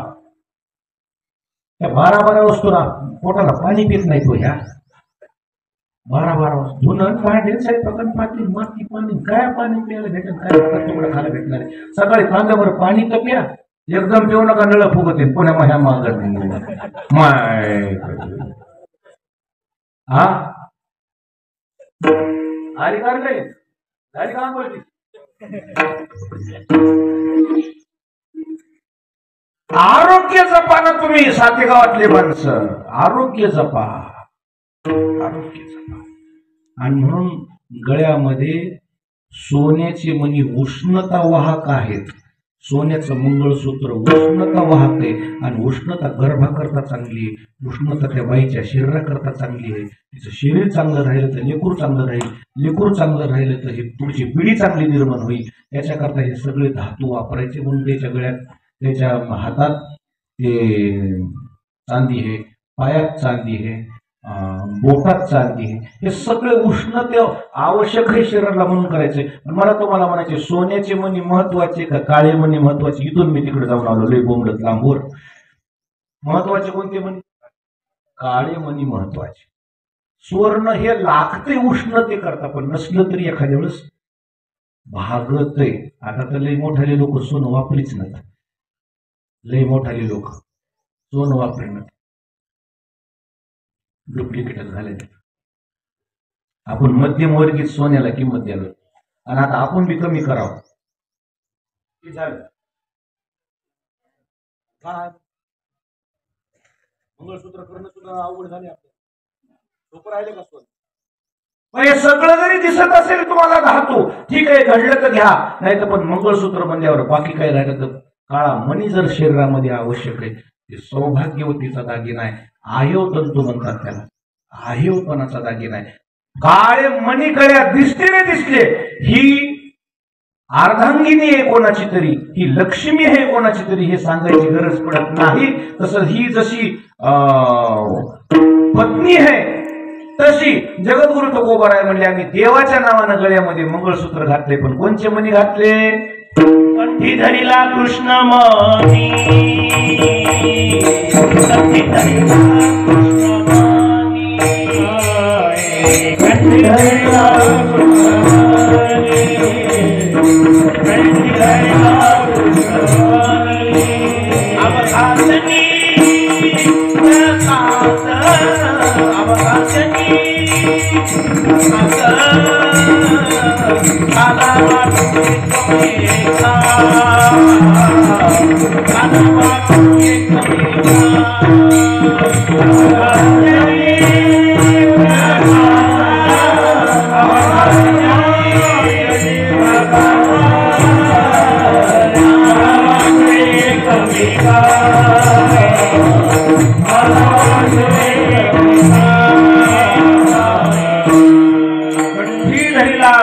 त्या 12 वाजतो ना पोटाला पाणी पित नाही तो. ह्या 12 वाजता धुणं भांडे स्वयंपाक पाणी माती पाणी काय पाणी प्यायला भेटेल, काय तुकडं खायला भेटणार आहे. सकाळी तांब्यावर पाणी तर प्या, एकदम पिऊ नका, नळ फुगते पुण्या ह्या मागत माय. हा आली कार नाही झाली काम बोलती. आरोग्य जपा ना तुम्ही सातेगावातले माणसं, आरोग्य जपा, आरोग्य जपा. आणि म्हणून गळ्यामध्ये सोन्याचे मणी उष्णता वाहक आहेत. सोन्याचं मंगळसूत्र उष्णता वाहक आहे, आणि उष्णता गर्भाकरता चांगली आहे, उष्णता त्या बाईच्या शरीराकरता चांगली आहे. तिचं शरीर चांगलं राहिलं तर लेकूर चांगलं राहील, लेकूर चांगलं राहिलं तर ही पुढची पिढी चांगली निर्माण होईल. याच्याकरता हे सगळे धातू वापरायचे. म्हणून त्याच्या गळ्यात, त्याच्या हातात ते चांदी आहे, पायात चांदी आहे, बोटात चांदी आहे. हे सगळे उष्णते आवश्यक आहे शरीराला म्हणून करायचे. मला तुम्हाला म्हणायचे सोन्याचे मणी महत्वाचे का काळे मणी महत्वाचे? इथून मी तिकडे जाऊन आलो लई बोंबलत लांबवर. महत्वाचे कोणते मणी? काळे मणी महत्वाचे. सुवर्ण हे लागते उष्णते करता, पण नसलं तरी एखाद्या वेळेस भागतय. आता तर लई मोठाले लोक सोनं वापरीच नाही. लई मोठाले लोक सोनं वापरणं डुप्लिकेट झाले. आपण मध्यमवर्गीय सोन्याला किंमत द्यावी, आणि आता आपण बी कमी करावं. झालं काय मंगळसूत्र करणं सुद्धा अवघड झाले. आपल्याला सोपं राहिले का सोन? मग हे सगळं जरी दिसत असेल तुम्हाला धातू, ठीक आहे, घडलं तर घ्या, नाही तर पण मंगळसूत्र म्हणल्यावर बाकी काही राहिलं तर काळा मणी जर शरीरामध्ये आवश्यक आहे. ते सौभाग्यवतीचा दागिना आहे. आयव तंतू म्हणतात त्याला, आयवपणाचा दागिना आहे. काळे मणी गळ्यात दिसले रे दिसले, ही अर्धांगिनी आहे कोणाची तरी, ही लक्ष्मी आहे कोणाची तरी, हे सांगायची गरज पडत नाही. तसं ही जशी पत्नी आहे तशी जगद्गुरु तुकोबाराय म्हणले आम्ही देवाच्या नावानं गळ्यामध्ये मंगळसूत्र घातले. पण कोणचे मणी घातले? कंठी धरिला कृष्ण मणी, कंठी धरिला कृष्ण मणी, कंठी धरिला कृष्ण मणी, कंठी धरिला कृष्ण मणी, अवकाशनी अवकाशनी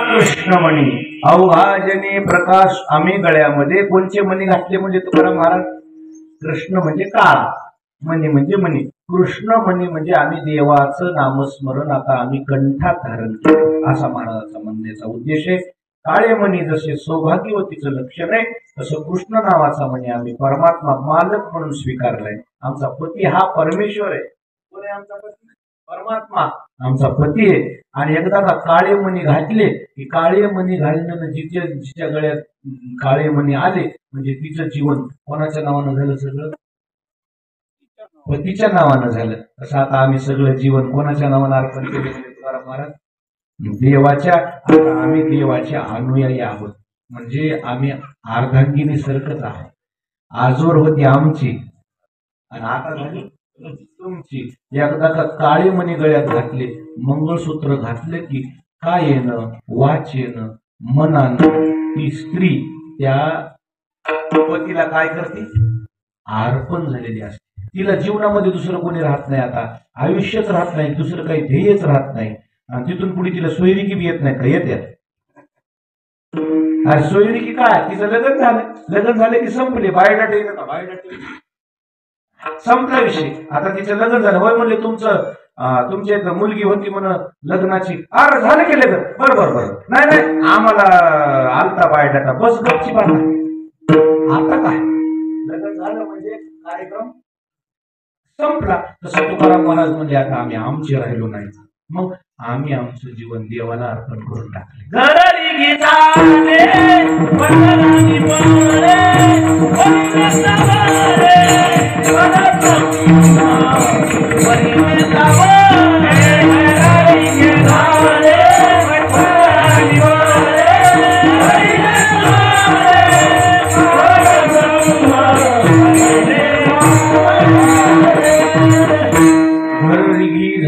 कृष्णमणी अवघाजने प्रकाश आम्ही गळ्यामध्ये. कोणचे मणी घातले म्हणजे तुकाराम महाराज? कृष्ण म्हणजे काळ, मणी म्हणजे मणी. कृष्ण मणी म्हणजे आम्ही देवाचं नामस्मरण आता आम्ही कंठात धारण केलं, असा महाराजांचा म्हणण्याचा उद्देश आहे. काळे मणी जसे सौभाग्यवतीचं लक्षण आहे, तसं कृष्ण नावाचा मणी आम्ही परमात्मा मालक म्हणून स्वीकारलाय. आमचा पती हा परमेश्वर आहे. कोण आहे आमचा पती? परमात्मा आमचा पती आहे. आणि एकदा का काळे मणी घातले की काळे मणी घालण्यानं जिच्या गळ्यात काळे मणी आले म्हणजे तिचं जीवन कोणाच्या नावानं झालं? सगळं पतीच्या नावानं झालं. तसं आता आम्ही सगळं जीवन कोणाच्या नावानं अर्पण केले म्हणजे तुकाराम महाराज? देवाच्या. आता आम्ही देवाच्या अनुयायी आहोत, म्हणजे आम्ही अर्धांगिनी सारखंच आहोत. आजोर होती आमची आणि आता झाली तुमची. एकदा का काळे मणी गळ्यात घातले, मंगळसूत्र घातले की काय येणं वाचेनं मनानं ती स्त्री त्या पतीला काय करते? अर्पण झालेली असते. तिला जीवनामध्ये दुसरं कोणी राहत नाही, आता आयुष्यच राहत नाही, दुसरं काही ध्येयच राहत नाही. आणि तिथून पुढे तिला सोयरिकी बी येत नाही का? येत्या. अरे सोयरिकी काय? तिचं लग्न झालं, लग्न झालं की संपले. बायोडाटा येतं का? बायोडाटा संपला विषय. आता तिचं लग्न झालं, होय म्हणले तुमच्या इथं मुलगी होती म्हण लग्नाची. अरे झालं की लग्न? बरोबर बरोबर. नाही नाही आम्हाला आलता बायोडाटा, बस गपची पाहता. आता काय लग्न झालं म्हणजे कार्यक्रम संपला. तसं तुकाराम महाराज म्हणजे आता आम्ही आमचे राहिलो नाही, मग आम्ही आमचं जीवन देवाला अर्पण करून टाकले.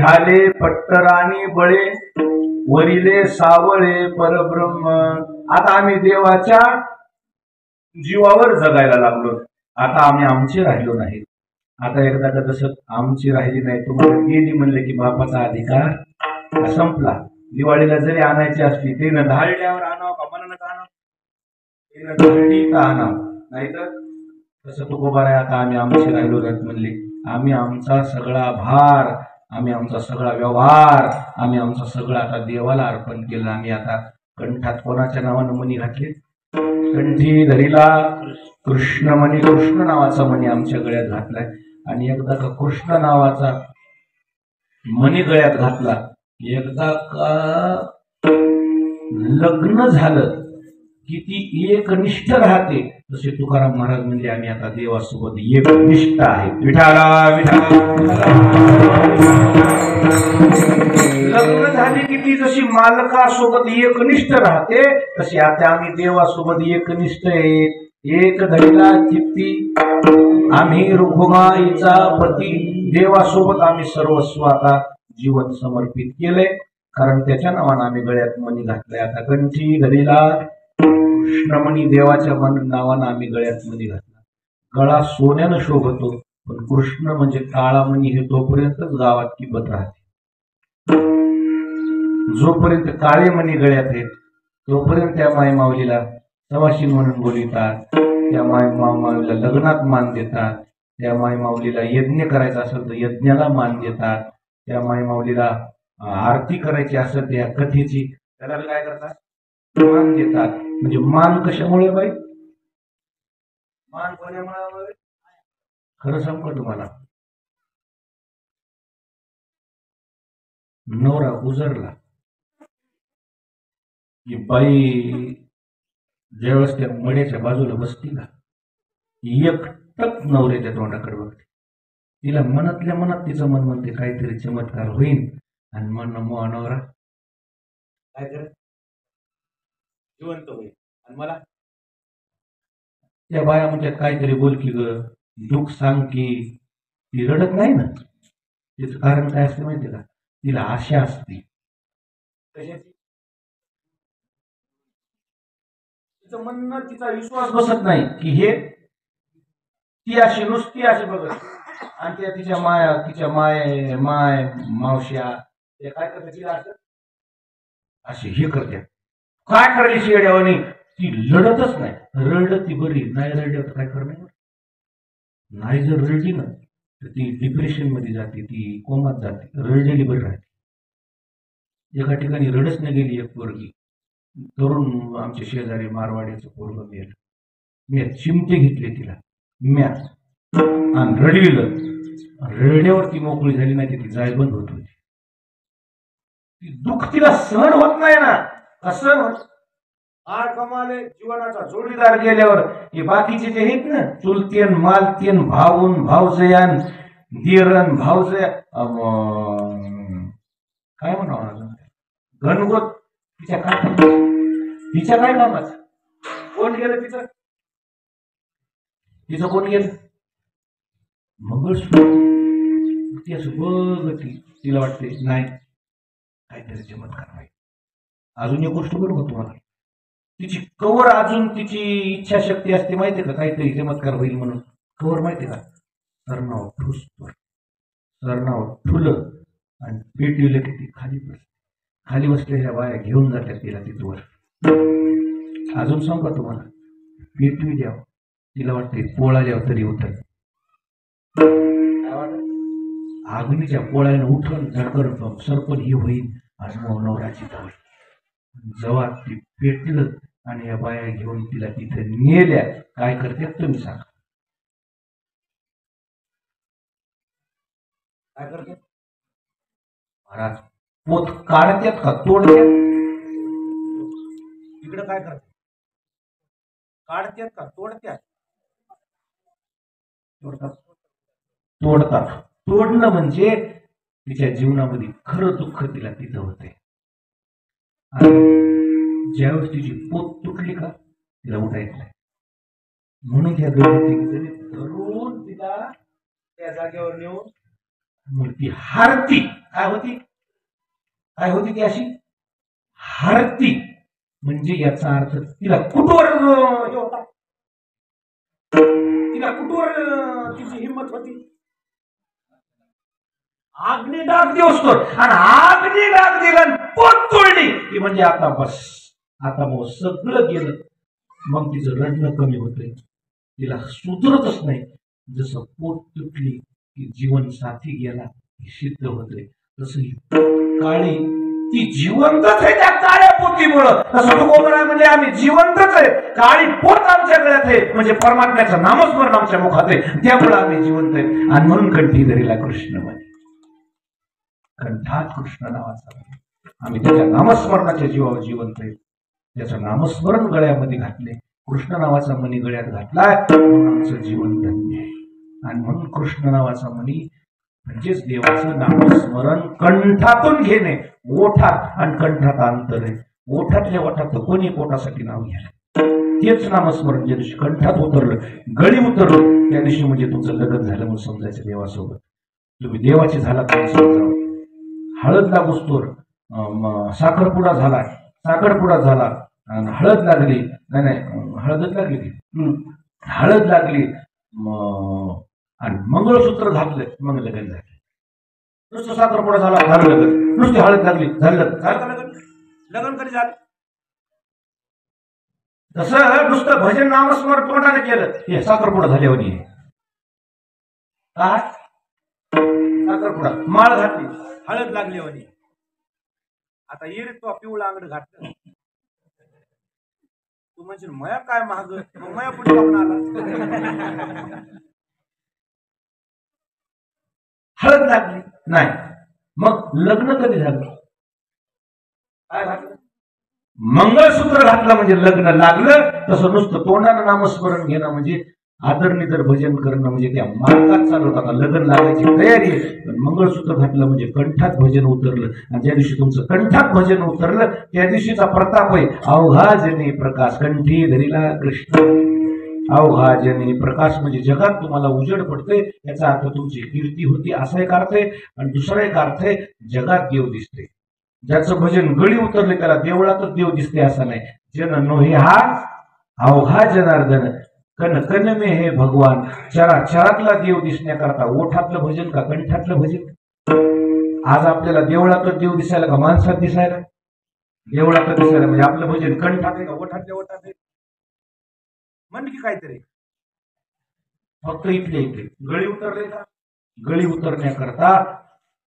झाले पट्टराणी बळे, वरिले सावळे परब्रह्म. आता आम्ही देवाच्या जीवावर जगायला लागलो. आता आम्ही आमचे राहिलो नाही. आता एकदा का जसं आमची राहिली नाही, तुम्हाला गेली म्हणले की बापाचा अधिकार संपला. दिवाळीला जरी आणायची असली तेनं धाळल्यावर आणावं का मनानं आणावं, तेनं धाळली का आणावं, नाहीतर तसं तुकोबाराय आता आम्ही आमचे राहिलो नाहीत म्हणले. आम्ही आमचा सगळा भार, आम्ही आमचा सगळा व्यवहार, आम्ही आमचा सगळं आता देवाला अर्पण केलं. आम्ही आता कंठात कोणाच्या नावानं मणी घातले? कंठी धरिला कृष्ण मणी. कृष्ण नावाचा मणी आमच्या गळ्यात घातलाय. आणि एकदा का कृष्ण नावाचा मणी गळ्यात घातला, एकदा का लग्न झालं की ती एकनिष्ठ राहते. जसे तुकाराम महाराज म्हणजे आम्ही आता देवासोबत एकनिष्ठ आहे. विठाला विठाला. लग्न झाली की ती जशी मालकासोबत एकनिष्ठ राहते, तशी आता आम्ही देवासोबत एकनिष्ठ आहे. एक धरिला चित्ती आम्ही रुखुमाईचा पती. देवासोबत आम्ही सर्वस्व आता जीवन समर्पित केलंय. कारण त्याच्या नावानं आम्ही गळ्यात मणी घातलाय. आता कंठी गरीला कृष्णमणी देवाच्या नावानं आम्ही गळ्यात मणी घातला. गळा सोन्यानं शोभतो, पण कृष्ण म्हणजे काळा मणी हे तोपर्यंतच गावात किंमत राहते. जोपर्यंत काळे मणी गळ्यात आहेत तोपर्यंत त्या माय माऊलीला सवाशीण म्हणून बोलतात, त्या माय माऊलीला लग्नात मान देतात, त्या माय माऊलीला यज्ञ करायचा असेल तर यज्ञाला मान देतात, त्या माय माऊलीला आरती करायची असेल त्या कथेची त्याला काय करतात, मान देतात. म्हणजे मान कशामुळे बाई, मान कोणामुळे, खरं सांगतो तुम्हाला, नवरा गुजरला की बाई ज्यावेळेस त्या मड्याच्या बाजूला बसती ना, एकटक नवऱ्याच्या तोंडाकडे बघते. तिला मनातल्या मनात तिचं मन म्हणते काहीतरी चमत्कार होईल, आणि मन नवरा काय करत जिवंत होईल. आणि मला त्या बाया म्हणजे काहीतरी बोल की ग, दुःख सांग की. ती रडत नाही ना, तिचं कारण काय असते माहिती का, तिला आशा असते. कशाची, तिचं म्हणणं, तिचा विश्वास बसत नाही की हे ती अशी नुसती अशी बघत, आणि त्या तिच्या माय मावश्या ते काय करते, तिला असं अशी हे करते. काय करायची शेड्यावानी, ती लढतच नाही. रडत ती बरी, नाही रडल्यावर काय करणार, नाही जर रडली ना तर ती डिप्रेशन मध्ये जाते, ती कोमात जाते. रडलेली बरी राहते. एका ठिकाणी रडच नाही गेली एक पोरगी, तरुण आमच्या शेजारी मारवाड्याचं पोरग गेलं. मी चिमटे घेतले तिला म्या आणि रडविलं. रडल्यावर ती मोकळी झाली नाही, ती जाय बंद होत होती. ती दुःख तिला सहन होत नाही ना, कसं होत. आर कमाले जीवनाचा जोडीदार गेल्यावर हे बाकीचे जे आहेत ना, चुलतेन मालतेन भाऊन भावजयान दिरण भावजया काय म्हणावं गणगोत, तिच्या काय कामाचं, कोण गेलं तिचं कोण गेलं, मंगळसूत्र. ती असं बघती, तिला वाटते नाही काहीतरी चमत्कार नाही. अजून एक गोष्ट करू का तुम्हाला, तिची कवर अजून तिची इच्छाशक्ती असते माहितीये का, काहीतरी चमत्कार होईल म्हणून. कवर माहितीये का, सरनाव ठुसतो, सरनाव ठुलं आणि पेटविलं की ती खाली बसलेल्या बाया घेऊन जातात तिला तिथवर. अजून सांगू का तुम्हाला, पेटवी द्यावं, तिला वाटते पोळाल्यावर तरी उठल. अग्नीच्या पोळ्यानं उठल धडकर सरपण ही होईल आणि नवराची होईल. जेव्हा ती पेटलं आणि या बाया घेऊन तिला तिथे नेल्या, काय करतात तुम्ही सांगा, काय करतात महाराज, पोत काढतात का तोडतात, इकडे काय करतात, काढतात का तोडतात, तोडतात. तोडणं म्हणजे तिच्या जीवनामध्ये खरं दुःख तिला तिथं होते. ज्यावेळेस तिची पोत तुटली का तिला उठायचं नाही. म्हणून त्या दोघी धरून तिला त्या जागेवर नेऊन मूर्ती हारती. काय होती ती अशी हारती, म्हणजे याचा अर्थ तिला कुठवर होता, तिची हिंमत होती. आग्नी डाग दिवसतो आणि आग्नी डाग दिला, पोत तोडली की म्हणजे आता बस, आता मग सगळं गेलं. मग तिचं रडणं कमी होतंय, तिला सुधरतच नाही. जसं पोट तुटली की जीवन साथी गेला की सिद्ध होतंय, तसं काळी ती जिवंतच आहे त्या काळ्या पोतीमुळं. तसं तुकोबरा म्हणजे आम्ही जिवंतच आहे, काळी पोत आमच्या गळ्यात आहे, म्हणजे परमात्म्याचं नामस्मरण आमच्या मुखात आहे, त्यामुळे आम्ही जिवंत आहे. आणि म्हणून कंठी धरीला कृष्ण म्हणे, कंठात कृष्ण नावाचा, आम्ही त्याच्या नामस्मरणाच्या जीवावर जिवंत आहे. त्याचं नामस्मरण गळ्यामध्ये घातले, कृष्ण नावाचा मणी गळ्यात घातलाय, म्हणून आमचं जीवन धन्य आहे. आणि म्हणून कृष्ण नावाचा मणी म्हणजेच देवाचं नामस्मरण कंठातून घेणे. ओठात आणि कंठात अंतर आहे. ओठातल्या ओठात कोणी पोटासाठी नाव घ्यायला, तेच नामस्मरण. ज्या दिवशी कंठात उतरलं, गळी उतरलं, त्या दिवशी म्हणजे तुमचं लग्न झालं म्हणून समजायचं देवासोबत. तुम्ही देवाचे झाला तर समजावं. हळद लागोस्तोर साखरपुडा झाला, साखरपुडा झाला आणि हळद लागली, नाही नाही हळदच लागली ती, हळद लागली आणि मंगळसूत्र घातलं, मग लग्न झालं. नुसतं साखरपुडा झाला झालं लग्न, नुसती हळद लागली झालं लग्न. झालं का लग्न? लग्न कधी झालं? तसं नुसतं भजन नामस्मरण तोंडाने केलं हे साखरपुडा झाल्यावर काय साखरपुडा माळ घातली हळद लागली म्हणे. आता ये रे तो पिवळा अंगड घातलं, तू म्हणजे मया काय महाग, मग मया पुढे कापून आला. हळद लागली नाही, मग लग्न कधी झालं? काय घातलं? मंगळसूत्र घातलं म्हणजे लग्न लागलं. तसं नुसतं तोंडानं नामस्मरण घेणं म्हणजे आदरनिदर भजन करणं म्हणजे त्या मार्गात चालवत. आता लग्न लागायची तयारी आहे, पण मंगळसूत्र घातलं म्हणजे कंठात भजन उतरलं. आणि ज्या दिवशी तुमचं कंठात भजन उतरलं त्या दिवशीचा प्रताप आहे. अवघा जनी प्रकाश कंठी धरिला कृष्ण. अवघा जनी प्रकाश म्हणजे जगात तुम्हाला उजेड पडते, याचा अर्थ तुमची कीर्ती होती असा एक अर्थ आहे. आणि दुसरा एक अर्थ आहे जगात देव दिसते. ज्याचं भजन गळी उतरले त्याला देवळातच देव दिसते असं नाही. जन नोहे हा अवघा जनार्दन कन कन में हे भगवान. चराचरातला देव दिसण्याकरता ओठातलं भजन का कंठातलं भजन? आज आपल्याला देवळातच देव दिसायला का माणसात दिसायला? देवळातच दिसायला म्हणजे आपलं भजन कंठात आहे का ओठातल्या ओठात आहे? म्हण की काहीतरी. फक्त इथले इथे गळी उतरले का? गळी उतरण्याकरता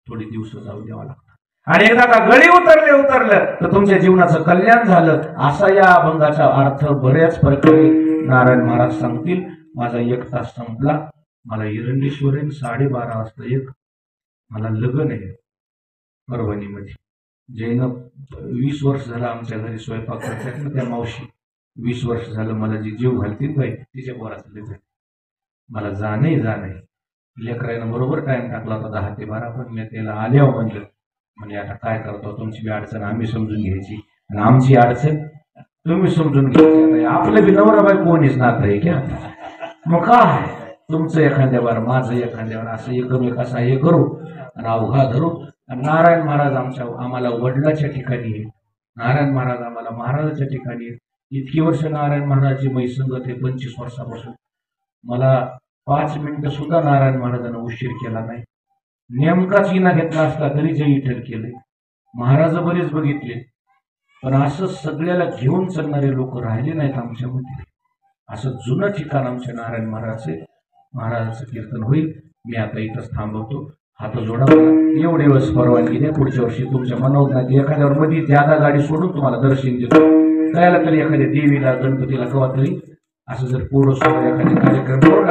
थोडे दिवस जाऊ द्यावा लागतात. आणि एकदा का गळी उतरलं तर तुमच्या जीवनाचं कल्याण झालं असा या अभंगाचा अर्थ बऱ्याच प्रकारे नारायण महाराज सांगतील. माझा 1 तास संपला. मला एरंडेश्वरीन 12:30 वाजता मला लग्न आहे परभणीमध्ये. जैन 20 वर्ष झालं आमच्या घरी स्वयंपाक करतात ना त्या मावशी. 20 वर्ष झालं मला जी जीव घालतील बाई तिच्या पोराचं लग्न. मला जाणे लेकरानं बरोबर टाइम टाकला होता 10 ते 12, पण मी त्याला आल्यावर म्हणलं म्हणजे आता काय करतो, तुमची बी अडचण आम्ही समजून घ्यायची आणि आमची अडचण तुम्ही समजून घ्यायची. आपलं बी नवरा बाई कोणीच नातं आहे क्या? मग काय तुमचं एखाद्यावर माझं एखाद्यावर असं एकमेकाचा हे करू आणि अवघा धरू. नारायण महाराज आम्हाला वडिलाच्या ठिकाणी आहे, नारायण महाराज आम्हाला महाराजाच्या ठिकाणी आहे. इतकी वर्ष नारायण महाराजांची मैसंगत आहे 25 वर्षापासून. मला 5 मिनिटं सुद्धा नारायण महाराजांना उशीर केला नाही. नेमकाच इना घेतला असला तरी जे इठर केले. महाराज बरेच बघितले, पण असं सगळ्याला घेऊन चालणारे लोक राहिले नाहीत आमच्यामध्ये. असं जुनं ठिकाण आमच्या नारायण महाराजाचं कीर्तन होईल. मी आता इथंच थांबवतो. हात जोडा. एवढे वेळेस परवानगी द्या. पुढच्या वर्षी तुमच्या मनोज्ञात एखाद्यावर मध्ये ज्यादा गाडी सोडून तुम्हाला दर्शन देतो. त्याला तरी एखाद्या देवीला गणपतीला कवा तरी असं जर पूर्ण एखादे कार्यक्रम